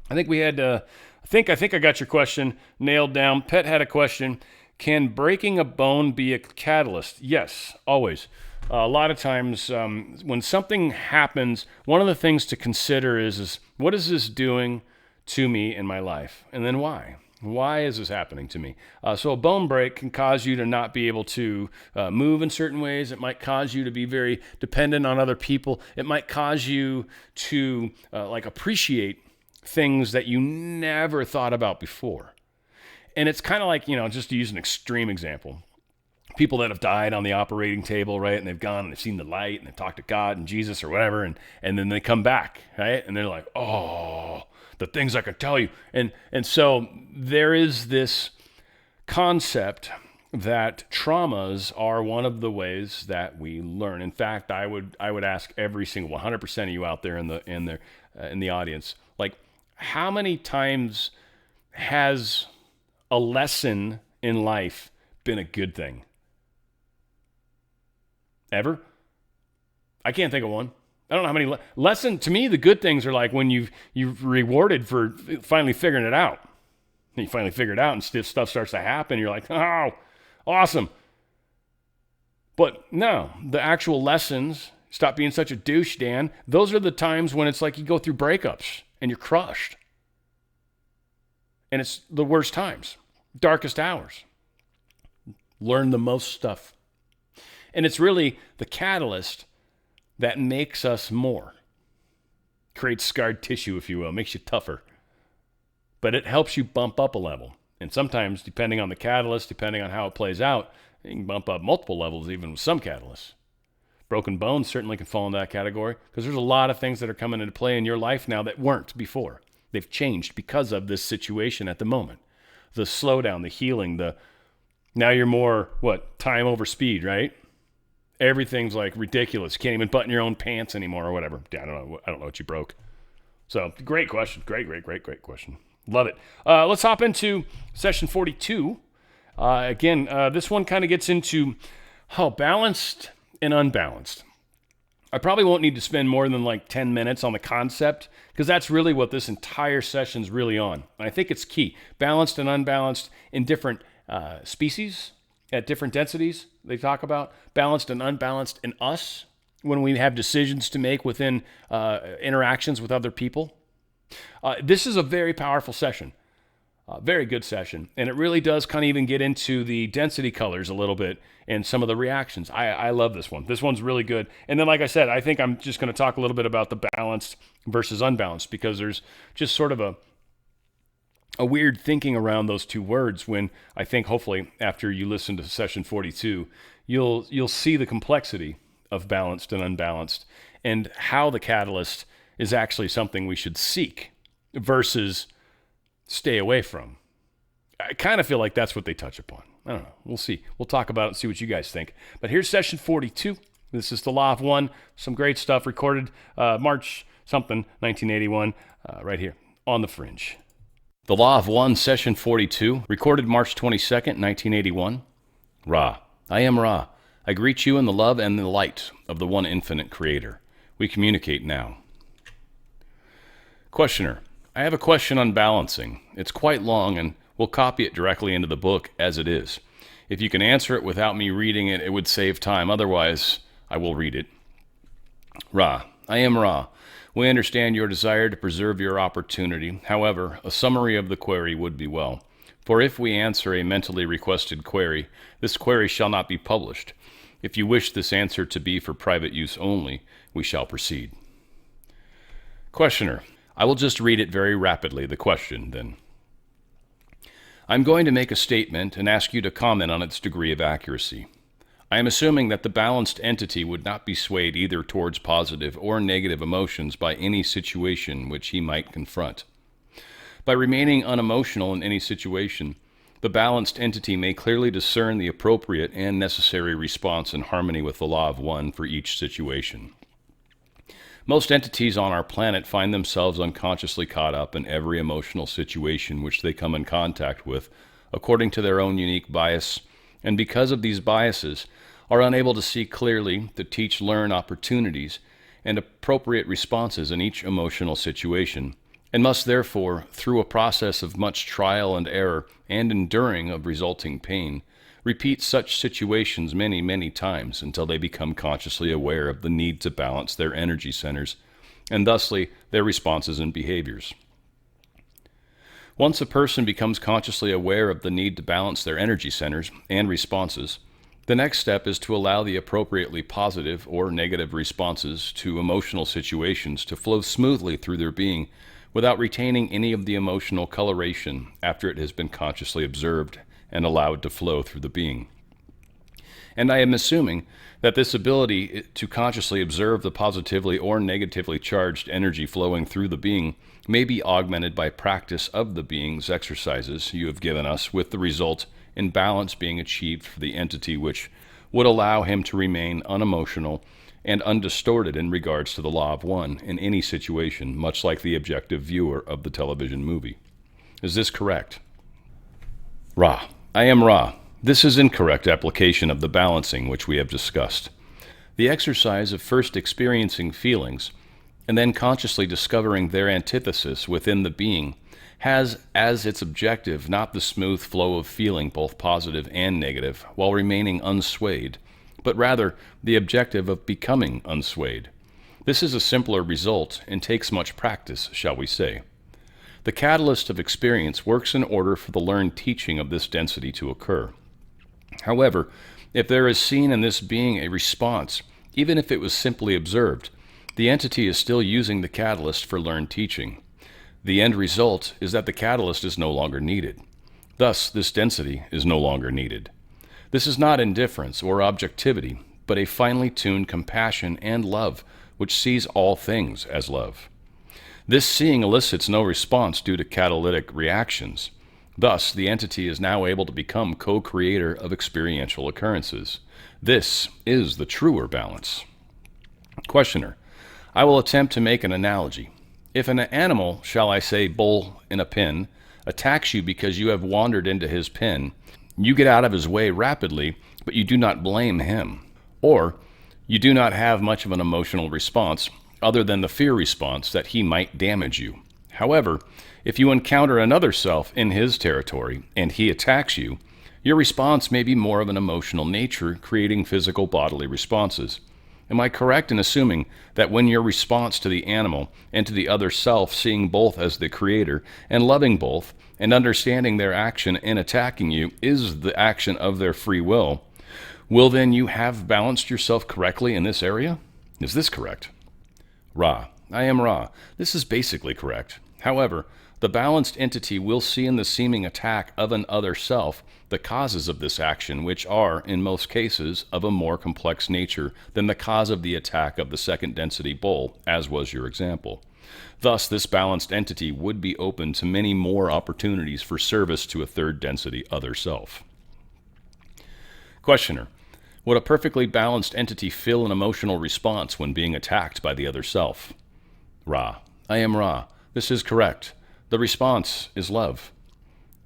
I think we had. I think I got your question nailed down. Pet had a question. Can breaking a bone be a catalyst? Yes, always. A lot of times when something happens, one of the things to consider is what is this doing to me in my life? And then why? Why is this happening to me? So a bone break can cause you to not be able to move in certain ways. It might cause you to be very dependent on other people. It might cause you to appreciate things that you never thought about before. And it's kind of like, just to use an extreme example, people that have died on the operating table, right? And they've gone and they've seen the light and they've talked to God and Jesus or whatever. And then they come back, right? And they're like, oh, the things I could tell you. And so there is this concept that traumas are one of the ways that we learn. In fact, I would ask every single 100% of you out there in the audience, like, how many times has a lesson in life been a good thing? Ever? I can't think of one. I don't know how many lesson. To me, the good things are like when you've rewarded for finally figuring it out. You finally figure it out, and stuff starts to happen. You're like, oh, awesome. But no, the actual lessons. Stop being such a douche, Dan. Those are the times when it's like you go through breakups and you're crushed, and it's the worst times, darkest hours. Learn the most stuff. And it's really the catalyst that makes us more. Creates scarred tissue, if you will, makes you tougher. But it helps you bump up a level. And sometimes, depending on the catalyst, depending on how it plays out, you can bump up multiple levels even with some catalysts. Broken bones certainly can fall into that category because there's a lot of things that are coming into play in your life now that weren't before. They've changed because of this situation at the moment. The slowdown, the healing, now you're more, time over speed, right? Everything's like ridiculous. Can't even button your own pants anymore or whatever. I don't know what you broke. So great question. Great question. Love it. Let's hop into session 42. Again, this one kind of gets into how balanced and unbalanced. I probably won't need to spend more than like 10 minutes on the concept because that's really what this entire session's really on. And I think it's key. Balanced and unbalanced in different species at different densities they talk about. Balanced and unbalanced in us when we have decisions to make within interactions with other people. This is a very powerful session. Very good session. And it really does kind of even get into the density colors a little bit and some of the reactions. I love this one. This one's really good. And then, like I said, I think I'm just going to talk a little bit about the balanced versus unbalanced because there's just sort of a weird thinking around those two words when I think hopefully after you listen to session 42, you'll see the complexity of balanced and unbalanced and how the catalyst is actually something we should seek versus stay away from. I kind of feel like that's what they touch upon. I don't know. We'll see. We'll talk about it and see what you guys think. But here's session 42. This is the Law of One. Some great stuff recorded March 1981, right here on the Fringe. The Law of One, session 42, recorded March 22nd, 1981. Ra. I am Ra. I greet you in the love and the light of the one infinite creator. We communicate now. Questioner. I have a question on balancing. It's quite long, and we'll copy it directly into the book as it is. If you can answer it without me reading it, it would save time. Otherwise, I will read it. Ra. I am Ra. We understand your desire to preserve your opportunity. However, a summary of the query would be well. For if we answer a mentally requested query, this query shall not be published. If you wish this answer to be for private use only, we shall proceed. Questioner. I will just read it very rapidly, the question, then. I'm going to make a statement and ask you to comment on its degree of accuracy. I am assuming that the balanced entity would not be swayed either towards positive or negative emotions by any situation which he might confront. By remaining unemotional in any situation, the balanced entity may clearly discern the appropriate and necessary response in harmony with the law of one for each situation. Most entities on our planet find themselves unconsciously caught up in every emotional situation which they come in contact with, according to their own unique bias, and because of these biases, are unable to see clearly, to learn opportunities and appropriate responses in each emotional situation, and must therefore, through a process of much trial and error and enduring of resulting pain, repeat such situations many, many times until they become consciously aware of the need to balance their energy centers, and thusly their responses and behaviors. Once a person becomes consciously aware of the need to balance their energy centers and responses, the next step is to allow the appropriately positive or negative responses to emotional situations to flow smoothly through their being without retaining any of the emotional coloration after it has been consciously observed and allowed to flow through the being. And I am assuming that this ability to consciously observe the positively or negatively charged energy flowing through the being may be augmented by practice of the being's exercises you have given us, with the result in balance being achieved for the entity, which would allow him to remain unemotional and undistorted in regards to the law of one in any situation, much like the objective viewer of the television movie. Is this correct? Ra. I am Ra. This is incorrect application of the balancing which we have discussed. The exercise of first experiencing feelings and then consciously discovering their antithesis within the being has as its objective not the smooth flow of feeling, both positive and negative, while remaining unswayed, but rather the objective of becoming unswayed. This is a simpler result and takes much practice, shall we say. The catalyst of experience works in order for the learned teaching of this density to occur. However, if there is seen in this being a response, even if it was simply observed, the entity is still using the catalyst for learned teaching. The end result is that the catalyst is no longer needed. Thus, this density is no longer needed. This is not indifference or objectivity, but a finely tuned compassion and love which sees all things as love. This seeing elicits no response due to catalytic reactions. Thus, the entity is now able to become co-creator of experiential occurrences. This is the truer balance. Questioner. I will attempt to make an analogy. If an animal, shall I say bull in a pen, attacks you because you have wandered into his pen, you get out of his way rapidly, but you do not blame him. Or, you do not have much of an emotional response other than the fear response that he might damage you. However, if you encounter another self in his territory and he attacks you, your response may be more of an emotional nature, creating physical bodily responses. Am I correct in assuming that when your response to the animal and to the other self, seeing both as the creator and loving both and understanding their action in attacking you is the action of their free will then you have balanced yourself correctly in this area? Is this correct? Ra. I am Ra. This is basically correct. However, the balanced entity will see in the seeming attack of an other self the causes of this action, which are, in most cases, of a more complex nature than the cause of the attack of the second density bull, as was your example. Thus, this balanced entity would be open to many more opportunities for service to a third density other self. Questioner. Would a perfectly balanced entity feel an emotional response when being attacked by the other self? Ra. I am Ra. This is correct. The response is love.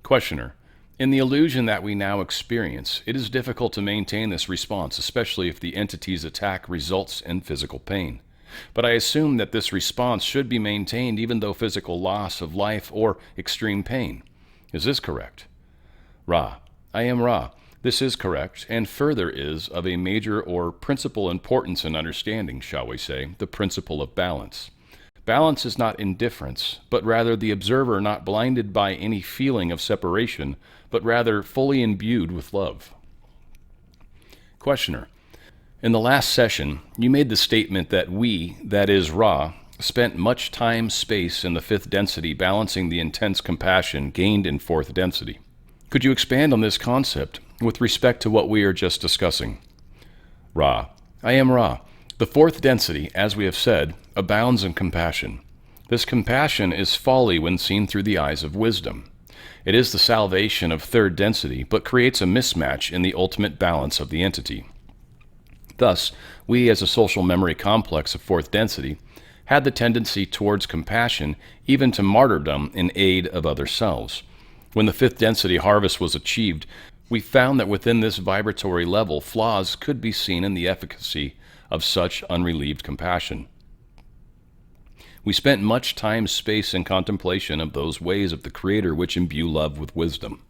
Questioner. In the illusion that we now experience, it is difficult to maintain this response, especially if the entity's attack results in physical pain. But I assume that this response should be maintained even though physical loss of life or extreme pain. Is this correct? Ra. I am Ra. This is correct, and further is of a major or principal importance in understanding, shall we say, the principle of balance. Balance is not indifference, but rather the observer not blinded by any feeling of separation, but rather fully imbued with love. Questioner. In the last session, you made the statement that we, that is Ra, spent much time, space in the fifth density balancing the intense compassion gained in fourth density. Could you expand on this concept with respect to what we are just discussing? Ra. I am Ra. The fourth density, as we have said, abounds in compassion. This compassion is folly when seen through the eyes of wisdom. It is the salvation of third density, but creates a mismatch in the ultimate balance of the entity. Thus, we as a social memory complex of fourth density had the tendency towards compassion, even to martyrdom in aid of other selves. When the fifth density harvest was achieved, we found that within this vibratory level, flaws could be seen in the efficacy of such unrelieved compassion. We spent much time, space, and contemplation of those ways of the Creator which imbue love with wisdom.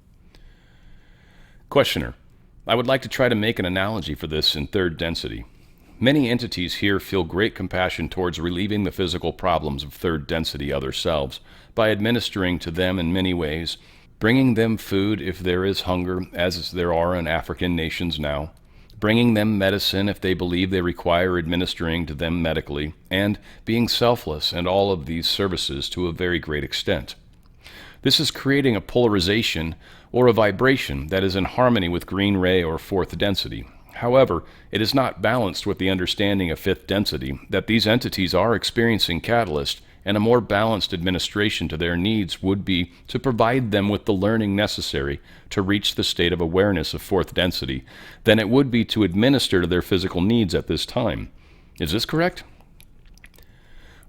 Questioner: I would like to try to make an analogy for this in third density. Many entities here feel great compassion towards relieving the physical problems of third density other selves by administering to them in many ways, bringing them food if there is hunger, as there are in African nations now, bringing them medicine if they believe they require administering to them medically, and being selfless and all of these services to a very great extent. This is creating a polarization or a vibration that is in harmony with green ray or fourth density. However, it is not balanced with the understanding of fifth density that these entities are experiencing catalyst, and a more balanced administration to their needs would be to provide them with the learning necessary to reach the state of awareness of fourth density than it would be to administer to their physical needs at this time. Is this correct?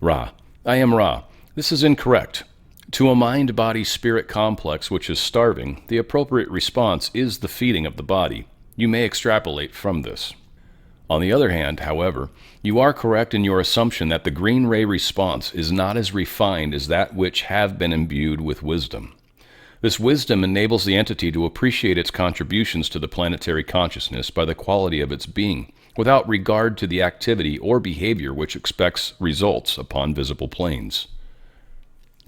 Ra: I am Ra. This is incorrect. To a mind-body-spirit complex which is starving, the appropriate response is the feeding of the body. You may extrapolate from this. On the other hand, however, you are correct in your assumption that the green ray response is not as refined as that which have been imbued with wisdom. This wisdom enables the entity to appreciate its contributions to the planetary consciousness by the quality of its being, without regard to the activity or behavior which expects results upon visible planes.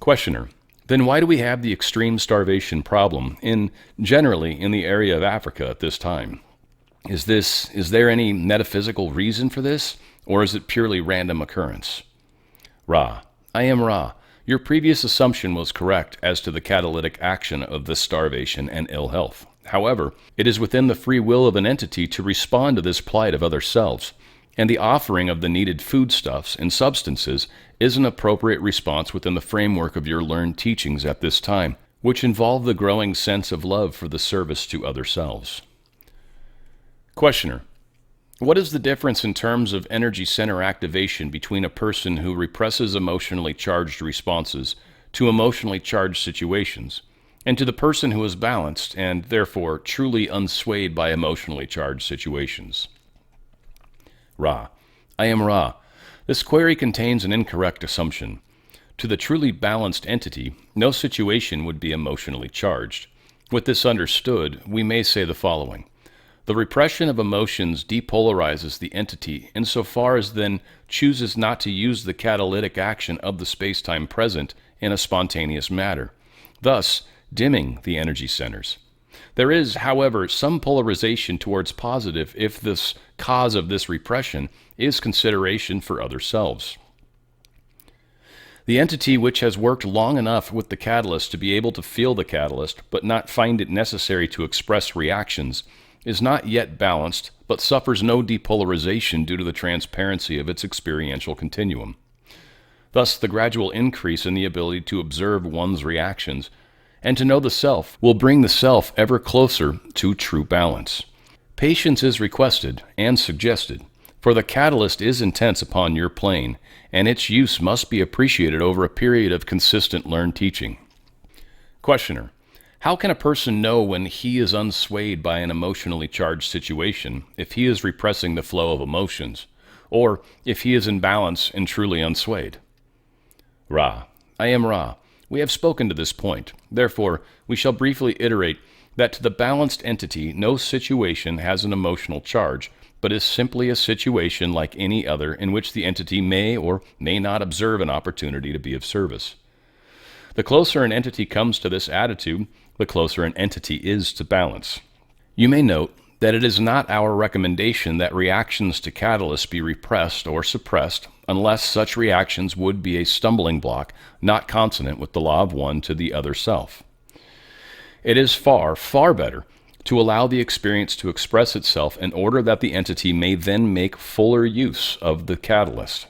Questioner: Then why do we have the extreme starvation problem generally in the area of Africa at this time? Is there any metaphysical reason for this, or is it purely random occurrence? Ra: I am Ra. Your previous assumption was correct as to the catalytic action of this starvation and ill health. However, it is within the free will of an entity to respond to this plight of other selves, and the offering of the needed foodstuffs and substances is an appropriate response within the framework of your learned teachings at this time, which involve the growing sense of love for the service to other selves. Questioner: What is the difference in terms of energy center activation between a person who represses emotionally charged responses to emotionally charged situations, and to the person who is balanced and therefore truly unswayed by emotionally charged situations? Ra: I am Ra. This query contains an incorrect assumption. To the truly balanced entity, no situation would be emotionally charged. With this understood, we may say the following. The repression of emotions depolarizes the entity insofar as then chooses not to use the catalytic action of the space-time present in a spontaneous matter, thus dimming the energy centers. There is, however, some polarization towards positive if this cause of this repression is consideration for other selves. The entity which has worked long enough with the catalyst to be able to feel the catalyst but not find it necessary to express reactions is not yet balanced, but suffers no depolarization due to the transparency of its experiential continuum. Thus, the gradual increase in the ability to observe one's reactions and to know the self will bring the self ever closer to true balance. Patience is requested and suggested, for the catalyst is intense upon your plane, and its use must be appreciated over a period of consistent learned teaching. Questioner: How can a person know when he is unswayed by an emotionally charged situation if he is repressing the flow of emotions, or if he is in balance and truly unswayed? Ra: I am Ra. We have spoken to this point. Therefore, we shall briefly iterate that to the balanced entity, no situation has an emotional charge, but is simply a situation like any other in which the entity may or may not observe an opportunity to be of service. The closer an entity comes to this attitude, the closer an entity is to balance. You may note that it is not our recommendation that reactions to catalysts be repressed or suppressed unless such reactions would be a stumbling block not consonant with the law of one to the other self. It is far, far better to allow the experience to express itself in order that the entity may then make fuller use of the catalyst.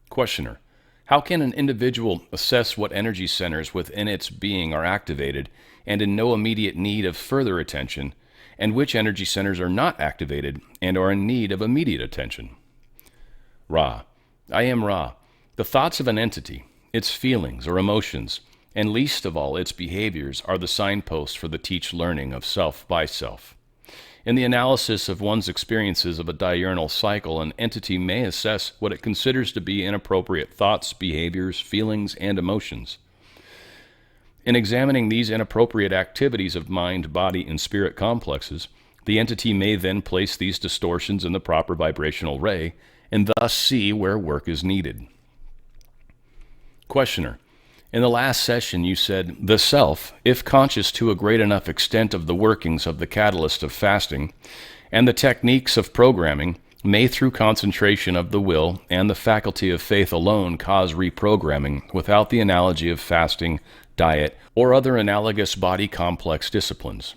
Questioner: How can an individual assess what energy centers within its being are activated and in no immediate need of further attention, and which energy centers are not activated and are in need of immediate attention? Ra. I am Ra. The thoughts of an entity, its feelings or emotions, and least of all its behaviors, are the signposts for the teach learning of self by self. In the analysis of one's experiences of a diurnal cycle, an entity may assess what it considers to be inappropriate thoughts, behaviors, feelings, and emotions. In examining these inappropriate activities of mind, body, and spirit complexes, the entity may then place these distortions in the proper vibrational ray and thus see where work is needed. Questioner. In the last session, you said, the self, if conscious to a great enough extent of the workings of the catalyst of fasting and the techniques of programming, may through concentration of the will and the faculty of faith alone cause reprogramming without the analogy of fasting, diet, or other analogous body complex disciplines.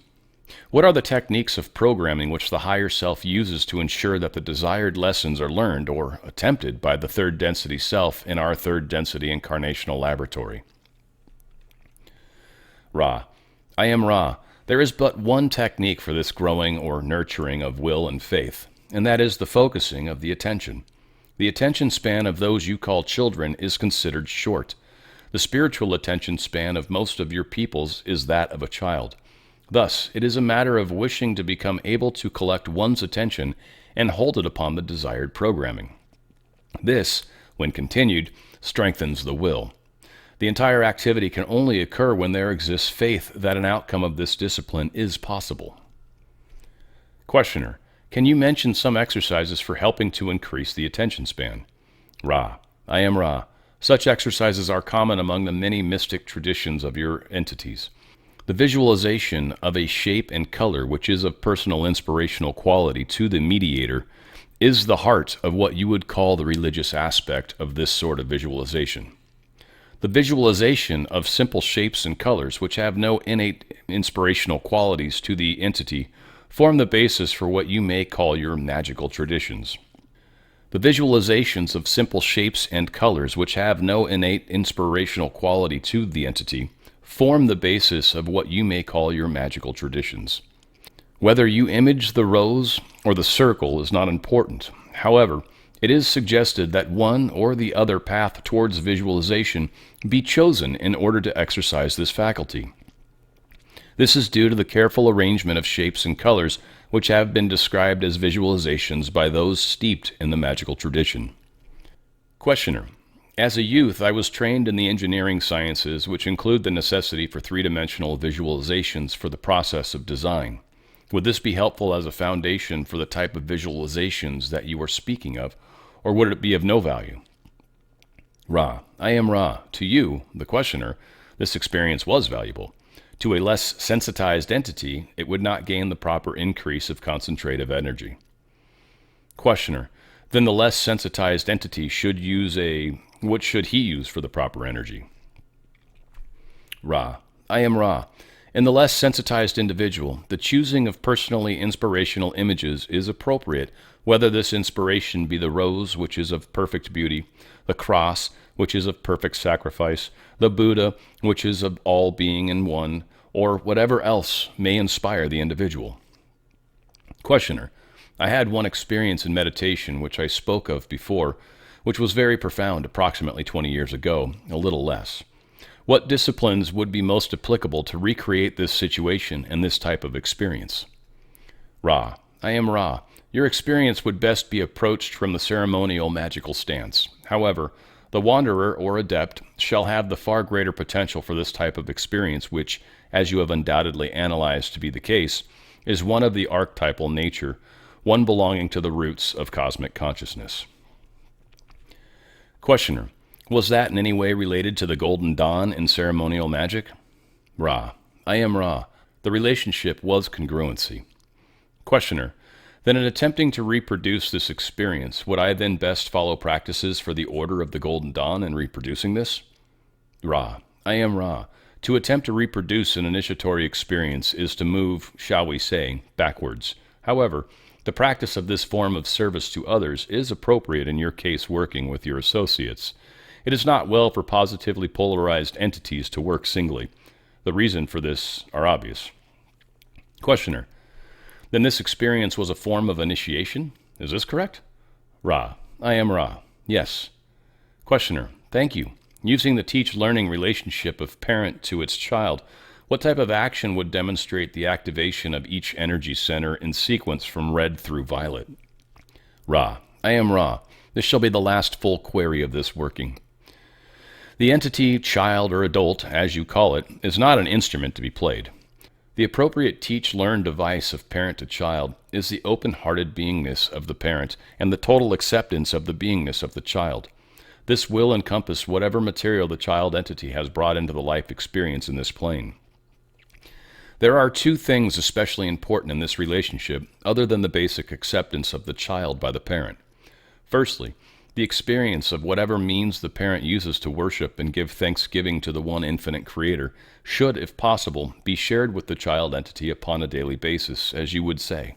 What are the techniques of programming which the higher self uses to ensure that the desired lessons are learned or attempted by the third density self in our third density incarnational laboratory? Ra. I am Ra. There is but one technique for this growing or nurturing of will and faith, and that is the focusing of the attention. The attention span of those you call children is considered short. The spiritual attention span of most of your peoples is that of a child. Thus, it is a matter of wishing to become able to collect one's attention and hold it upon the desired programming. This, when continued, strengthens the will. The entire activity can only occur when there exists faith that an outcome of this discipline is possible. Questioner. Can you mention some exercises for helping to increase the attention span? Ra. I am Ra. Such exercises are common among the many mystic traditions of your entities. The visualization of a shape and color which is of personal inspirational quality to the mediator is the heart of what you would call the religious aspect of this sort of visualization. The visualization of simple shapes and colors which have no innate inspirational qualities to the entity form the basis for what you may call your magical traditions. The visualizations of simple shapes and colors which have no innate inspirational quality to the entity form the basis of what you may call your magical traditions. Whether you image the rose or the circle is not important. However, it is suggested that one or the other path towards visualization be chosen in order to exercise this faculty. This is due to the careful arrangement of shapes and colors which have been described as visualizations by those steeped in the magical tradition. Questioner. As a youth, I was trained in the engineering sciences, which include the necessity for three-dimensional visualizations for the process of design. Would this be helpful as a foundation for the type of visualizations that you are speaking of, or would it be of no value? Ra. I am Ra. To you, the questioner, this experience was valuable. To a less sensitized entity, it would not gain the proper increase of concentrative energy. Questioner. Then the less sensitized entity should use what should he use for the proper energy? Ra. I am Ra. In the less sensitized individual, the choosing of personally inspirational images is appropriate, whether this inspiration be the rose, which is of perfect beauty, the cross, which is of perfect sacrifice, the Buddha, which is of all being in one, or whatever else may inspire the individual. Questioner. I had one experience in meditation which I spoke of before, which was very profound approximately 20 years ago, a little less. What disciplines would be most applicable to recreate this situation and this type of experience? Ra. I am Ra. Your experience would best be approached from the ceremonial magical stance. However, the wanderer or adept shall have the far greater potential for this type of experience which, as you have undoubtedly analyzed to be the case, is one of the archetypal nature, one belonging to the roots of cosmic consciousness. Questioner. Was that in any way related to the Golden Dawn in ceremonial magic? Ra. I am Ra. The relationship was congruency. Questioner. Then in attempting to reproduce this experience, would I then best follow practices for the Order of the Golden Dawn in reproducing this? Ra. I am Ra. To attempt to reproduce an initiatory experience is to move, shall we say, backwards. However, the practice of this form of service to others is appropriate in your case working with your associates. It is not well for positively polarized entities to work singly. The reason for this are obvious. Questioner. Then this experience was a form of initiation? Is this correct? Ra. I am Ra. Yes. Questioner. Thank you. Using the teach-learning relationship of parent to its child, what type of action would demonstrate the activation of each energy center in sequence from red through violet? Ra. I am Ra. This shall be the last full query of this working. The entity, child, or adult, as you call it, is not an instrument to be played. The appropriate teach-learn device of parent to child is the open-hearted beingness of the parent and the total acceptance of the beingness of the child. This will encompass whatever material the child entity has brought into the life experience in this plane. There are two things especially important in this relationship other than the basic acceptance of the child by the parent. Firstly, the experience of whatever means the parent uses to worship and give thanksgiving to the one infinite creator should, if possible, be shared with the child entity upon a daily basis, as you would say.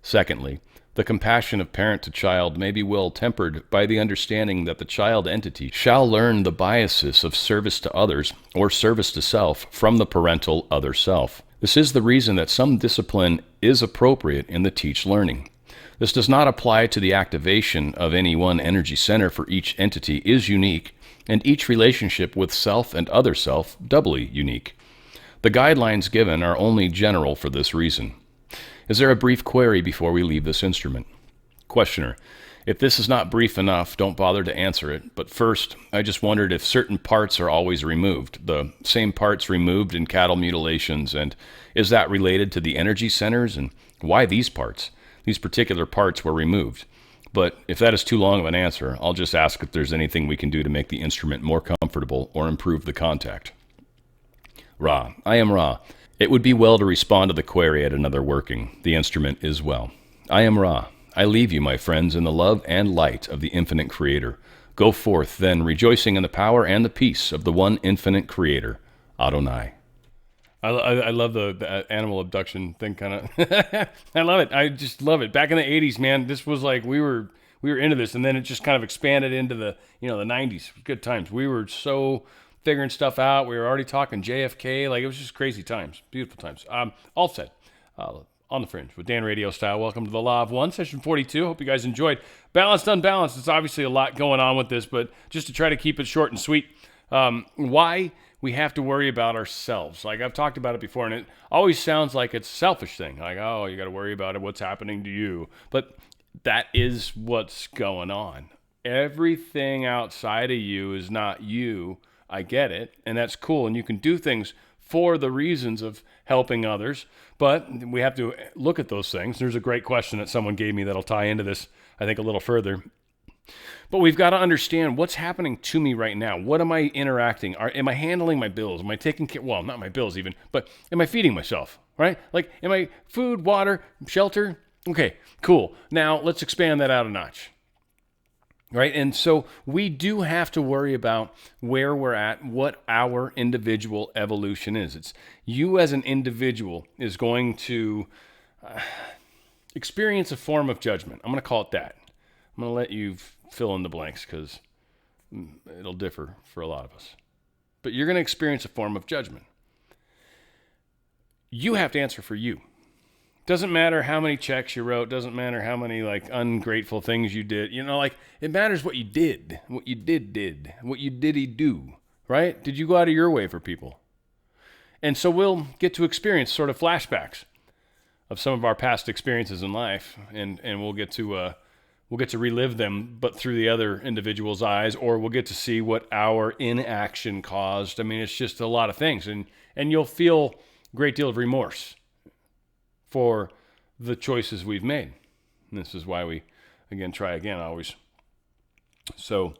Secondly, the compassion of parent to child may be well tempered by the understanding that the child entity shall learn the biases of service to others or service to self from the parental other self. This is the reason that some discipline is appropriate in the teach learning. This does not apply to the activation of any one energy center, for each entity is unique, and each relationship with self and other self doubly unique. The guidelines given are only general for this reason. Is there a brief query before we leave this instrument? Questioner. If this is not brief enough, don't bother to answer it. But first, I just wondered if certain parts are always removed, the same parts removed in cattle mutilations, and is that related to the energy centers, and why these parts? These particular parts were removed. But if that is too long of an answer, I'll just ask if there's anything we can do to make the instrument more comfortable or improve the contact. Ra. I am Ra. It would be well to respond to the query at another working. The instrument is well. I am Ra. I leave you, my friends, in the love and light of the infinite Creator. Go forth, then, rejoicing in the power and the peace of the one infinite Creator, Adonai. I love the animal abduction thing, kind of. I love it. I just love it. Back in the 80s, man, this was like we were into this, and then it just kind of expanded into the the 90s. Good times. We were so figuring stuff out. We were already talking JFK. Like, it was just crazy times, beautiful times. All said, on the Fringe with Dan RadioStyle. Welcome to the Law of One, session 42. Hope you guys enjoyed. Balanced, unbalanced. It's obviously a lot going on with this, but just to try to keep it short and sweet. Why we have to worry about ourselves. Like, I've talked about it before, and it always sounds like it's a selfish thing. Like, oh, you got to worry about it, what's happening to you. But that is what's going on. Everything outside of you is not you. I get it, and that's cool. And you can do things for the reasons of helping others, but we have to look at those things. There's a great question that someone gave me that'll tie into this, I think, a little further. But we've got to understand what's happening to me right now. What am I interacting? Am I handling my bills? Am I taking care? Well, not my bills even, but am I feeding myself, right? Like, am I food, water, shelter? Okay, cool. Now let's expand that out a notch, right? And so we do have to worry about where we're at, what our individual evolution is. It's you as an individual is going to experience a form of judgment. I'm going to call it that. I'm going to let you fill in the blanks because it'll differ for a lot of us. But you're going to experience a form of judgment. You have to answer for you. Doesn't matter how many checks you wrote. Doesn't matter how many ungrateful things you did. It matters what you did. What you did. What you diddy do. Right? Did you go out of your way for people? And so we'll get to experience sort of flashbacks of some of our past experiences in life, and we'll get to relive them, but through the other individual's eyes, or we'll get to see what our inaction caused. I mean, it's just a lot of things, and you'll feel a great deal of remorse for the choices we've made. And this is why we, try again always. So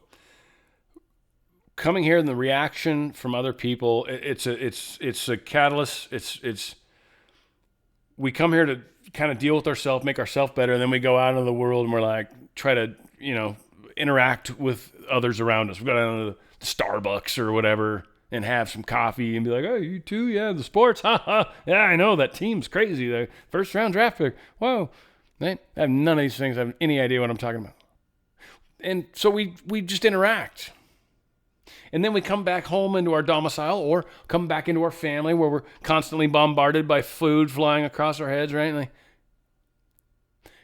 coming here and the reaction from other people, it's a catalyst. It's we come here to kind of deal with ourselves, make ourselves better, and then we go out into the world and we're like, try to, interact with others around us. We go down to the Starbucks or whatever and have some coffee and be like, oh, you too? Yeah, the sports? Yeah, I know, that team's crazy. The first round draft pick. Whoa. I have none of these things. I have any idea what I'm talking about. And so we just interact. And then we come back home into our domicile or come back into our family where we're constantly bombarded by food flying across our heads, right?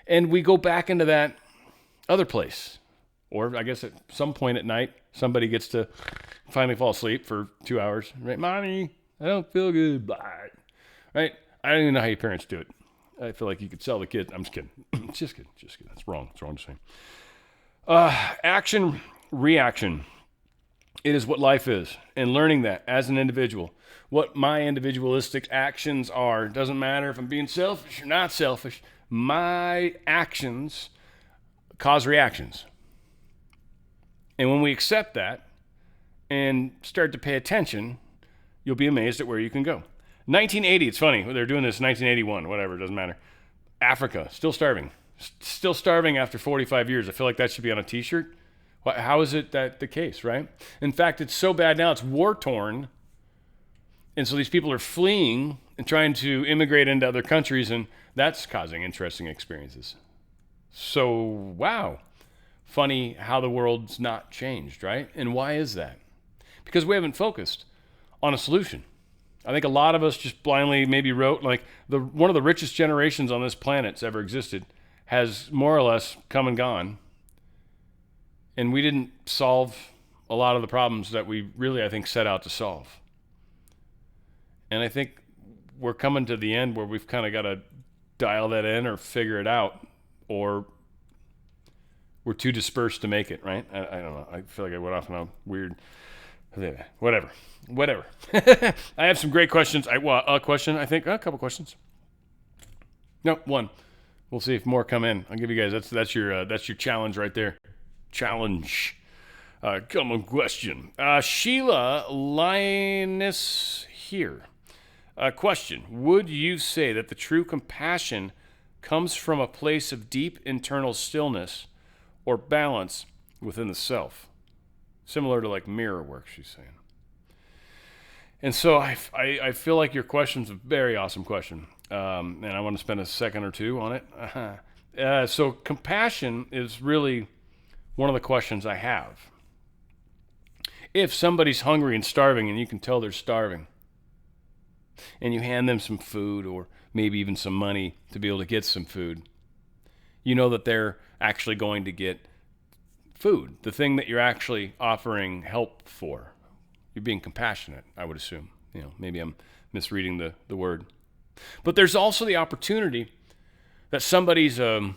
And we go back into that other place. Or I guess at some point at night, somebody gets to finally fall asleep for 2 hours. Right? Mommy, I don't feel good. Bye. Right? I don't even know how your parents do it. I feel like you could sell the kid. I'm just kidding. Just kidding. That's wrong. It's wrong to say. Action, reaction. It is what life is. And learning that as an individual, what my individualistic actions are. It doesn't matter if I'm being selfish or not selfish. My actions cause reactions. And when we accept that and start to pay attention, you'll be amazed at where you can go. 1980, it's funny. They're doing this in 1981, whatever, it doesn't matter. Africa, still starving. Still starving after 45 years. I feel like that should be on a t-shirt. How is it that the case, right? In fact, it's so bad now, it's war-torn. And so these people are fleeing and trying to immigrate into other countries, and that's causing interesting experiences. So, wow. Funny how the world's not changed, right? And why is that? Because we haven't focused on a solution. I think a lot of us just blindly maybe wrote, like, one of the richest generations on this planet's ever existed has more or less come and gone. And we didn't solve a lot of the problems that we really, I think, set out to solve. And I think we're coming to the end where we've kind of got to dial that in or figure it out, or we're too dispersed to make it, right? I don't know. I feel like I went off on a weird... Whatever. I have some great questions. A couple questions. No, one. We'll see if more come in. I'll give you guys, that's your challenge right there. Challenge. Common question. Sheila Linus here. Question. Would you say that the true compassion comes from a place of deep internal stillness or balance within the self? Similar to like mirror work, she's saying. And so I feel like your question's a very awesome question. And I want to spend a second or two on it. So compassion is really one of the questions I have. If somebody's hungry and starving and you can tell they're starving, and you hand them some food or maybe even some money to be able to get some food, you know that they're actually going to get food, the thing that you're actually offering help for. You're being compassionate, I would assume. Maybe I'm misreading the word. But there's also the opportunity that somebody's an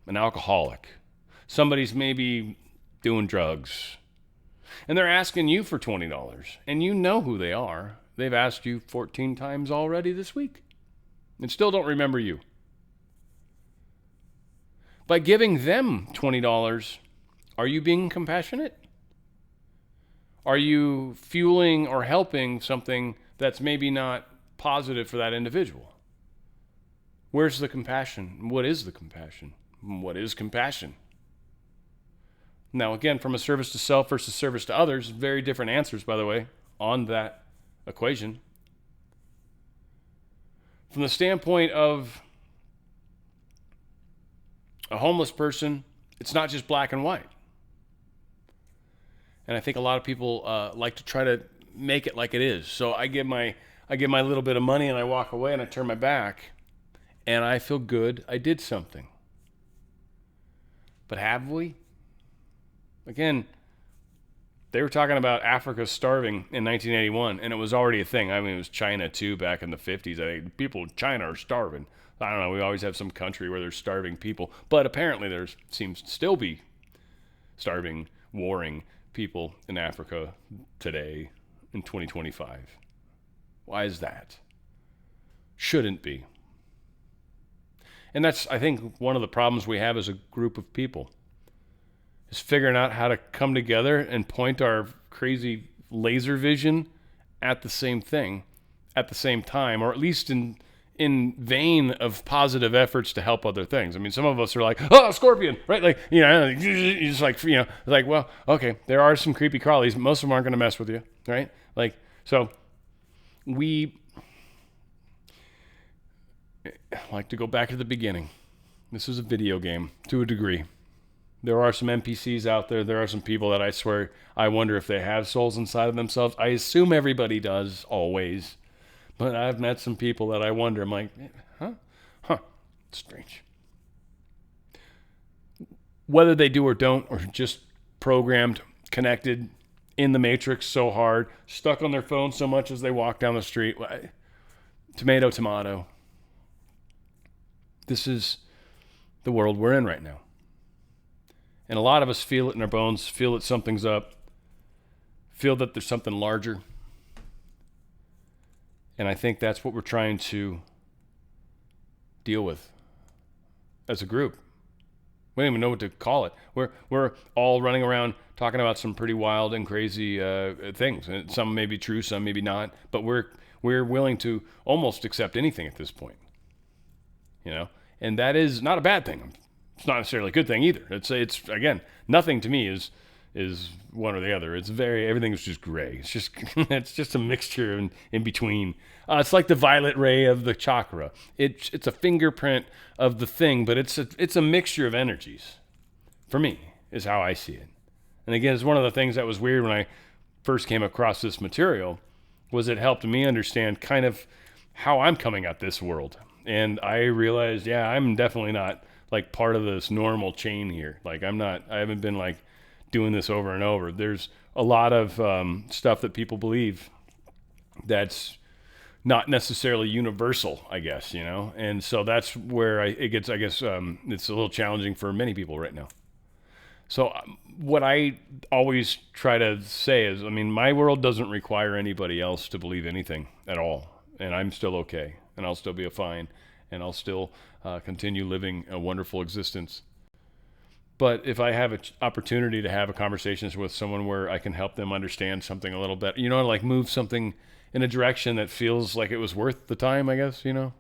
alcoholic. Somebody's maybe doing drugs. And they're asking you for $20. And you know who they are. They've asked you 14 times already this week. And still don't remember you. By giving them $20, are you being compassionate? Are you fueling or helping something that's maybe not positive for that individual? Where's the compassion? What is the compassion? What is compassion? Now, again, from a service to self versus service to others, very different answers, by the way, on that equation. From the standpoint of a homeless person, it's not just black and white. And I think a lot of people like to try to make it like it is. So I give my little bit of money and I walk away and I turn my back and I feel good. I did something. But have we? Again, they were talking about Africa starving in 1981, and it was already a thing. I mean, it was China too back in the 50s. I think people in China are starving. I don't know. We always have some country where there's starving people, but apparently there seems to still be starving, warring people in Africa today in 2025. Why is that? Shouldn't be. And that's, I think, one of the problems we have as a group of people is figuring out how to come together and point our crazy laser vision at the same thing at the same time, or at least in vein of positive efforts to help other things. I mean, some of us are like, oh, scorpion, right? Like, you're just like, like, well, okay, there are some creepy crawlies. Most of them aren't going to mess with you, right? Like, so we like to go back to the beginning. This is a video game to a degree. There are some NPCs out there. There are some people that I swear I wonder if they have souls inside of themselves. I assume everybody does, always. But I've met some people that I wonder. I'm like, huh, strange. Whether they do or don't, or just programmed, connected in the matrix so hard, stuck on their phone so much as they walk down the street. Tomato, tomato. This is the world we're in right now. And a lot of us feel it in our bones, feel that something's up, feel that there's something larger. And I think that's what we're trying to deal with as a group. We don't even know what to call it. We're all running around talking about some pretty wild and crazy things. And some may be true, some maybe not. But we're willing to almost accept anything at this point. You know, and that is not a bad thing. It's not necessarily a good thing either. It's again, nothing to me is one or the other. It's everything's just gray. It's just a mixture in between. It's like the violet ray of the chakra. It's a fingerprint of the thing, but it's a mixture of energies. For me, is how I see it. And again, it's one of the things that was weird when I first came across this material, was it helped me understand kind of how I'm coming at this world. And I realized, yeah, I'm definitely not like part of this normal chain here. Like I haven't been like doing this over and over. There's a lot of stuff that people believe that's not necessarily universal, I guess, you know? And so that's where it gets, I guess, it's a little challenging for many people right now. So what I always try to say is, I mean, my world doesn't require anybody else to believe anything at all. And I'm still okay. And I'll still be fine. And I'll still continue living a wonderful existence. But if I have an opportunity to have a conversation with someone where I can help them understand something a little better, you know, like move something in a direction that feels like it was worth the time, I guess, you know.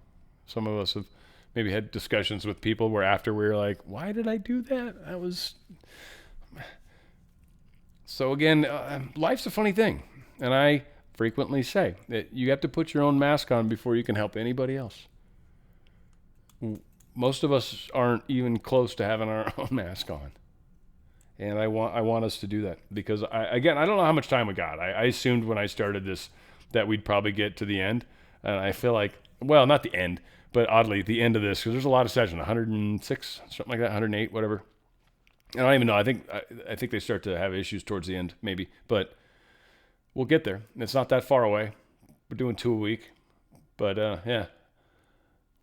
Some of us have maybe had discussions with people where after we were like, why did I do that? So again, life's a funny thing. And I frequently say that you have to put your own mask on before you can help anybody else. Most of us aren't even close to having our own mask on. And I want us to do that because I don't know how much time we got. I assumed when I started this that we'd probably get to the end. And I feel like, well, not the end, but oddly the end of this, because there's a lot of sessions, 106, something like that, 108, whatever. I don't even know. I think they start to have issues towards the end, maybe, but we'll get there. It's not that far away. We're doing 2 a week, but yeah.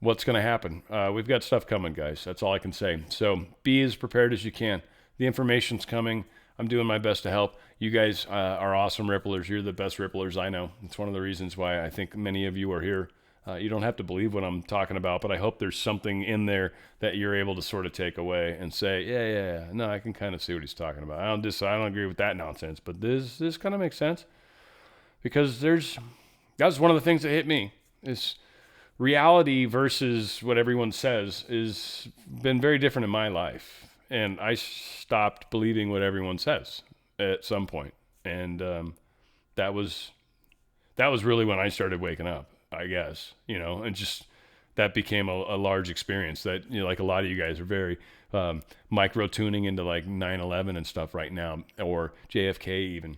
What's going to happen? We've got stuff coming, guys. That's all I can say. So be as prepared as you can. The information's coming. I'm doing my best to help. You guys are awesome ripplers. You're the best ripplers I know. It's one of the reasons why I think many of you are here. You don't have to believe what I'm talking about, but I hope there's something in there that you're able to sort of take away and say, yeah. No, I can kind of see what he's talking about. I don't agree with that nonsense, but this kind of makes sense because that's one of the things that hit me is reality versus what everyone says is been very different in my life. And I stopped believing what everyone says at some point. And that was really when I started waking up, I guess, you know, and just that became a large experience that, you know, like a lot of you guys are very micro tuning into like 9/11 and stuff right now, or JFK even,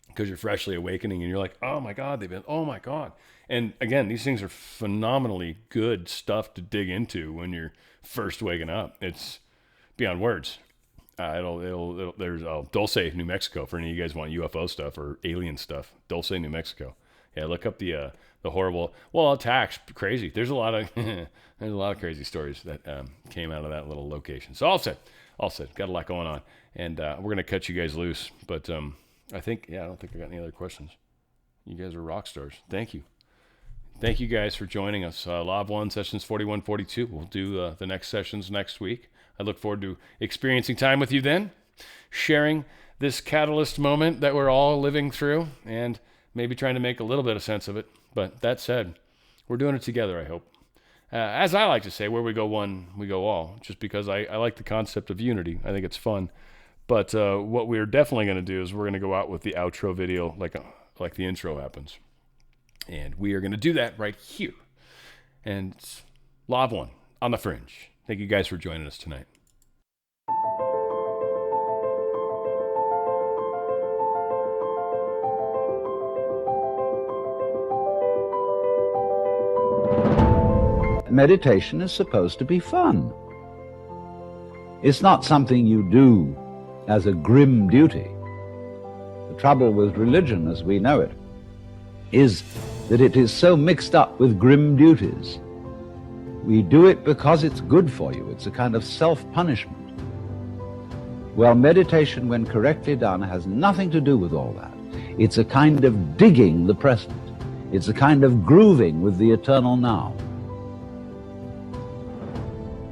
because you're freshly awakening and you're like, oh my God. And again, these things are phenomenally good stuff to dig into when you're first waking up. It's beyond words. There's Dulce, New Mexico, for any of you guys want UFO stuff or alien stuff. Dulce, New Mexico. Yeah, look up the horrible, attacks. Crazy. There's a lot of crazy stories that came out of that little location. So all said, got a lot going on, and we're gonna cut you guys loose. But I don't think I got any other questions. You guys are rock stars. Thank you. Thank you guys for joining us. Law of One, sessions 41, 42. We'll do the next sessions next week. I look forward to experiencing time with you then, sharing this catalyst moment that we're all living through, and maybe trying to make a little bit of sense of it. But that said, we're doing it together, I hope. As I like to say, where we go one, we go all, just because I like the concept of unity. I think it's fun. But what we're definitely going to do is we're going to go out with the outro video like the intro happens. And we are going to do that right here. And it's Law of One on the Fringe. Thank you guys for joining us tonight. meditation is supposed to be fun. It's not something you do as a grim duty. The trouble with religion as we know it is that it is so mixed up with grim duties. We do it because it's good for you. It's a kind of self-punishment. Well, meditation, when correctly done, has nothing to do with all that. It's a kind of digging the present. It's a kind of grooving with the eternal now.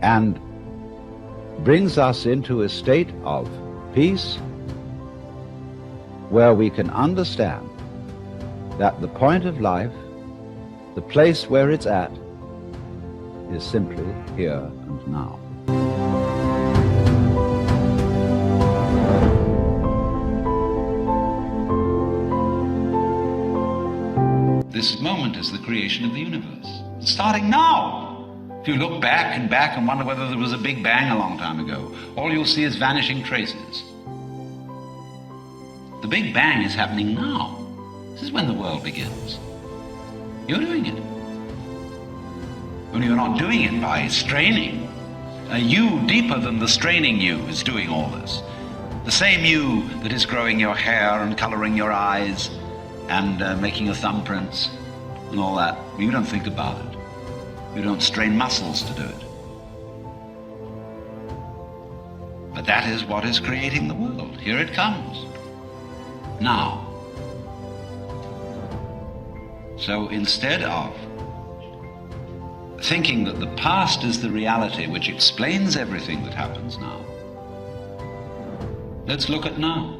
And brings us into a state of peace where we can understand that the point of life, the place where it's at, is simply here and now. This moment is the creation of the universe. It's starting now. If you look back and wonder whether there was a big bang a long time ago, all you'll see is vanishing traces. The big bang is happening now. This is when the world begins. You're doing it. Only you're not doing it by straining. A you deeper than the straining you is doing all this. The same you that is growing your hair and coloring your eyes and making your thumbprints and all that. You don't think about it. You don't strain muscles to do it. But that is what is creating the world. Here it comes. Now. So instead of thinking that the past is the reality which explains everything that happens now, let's look at now.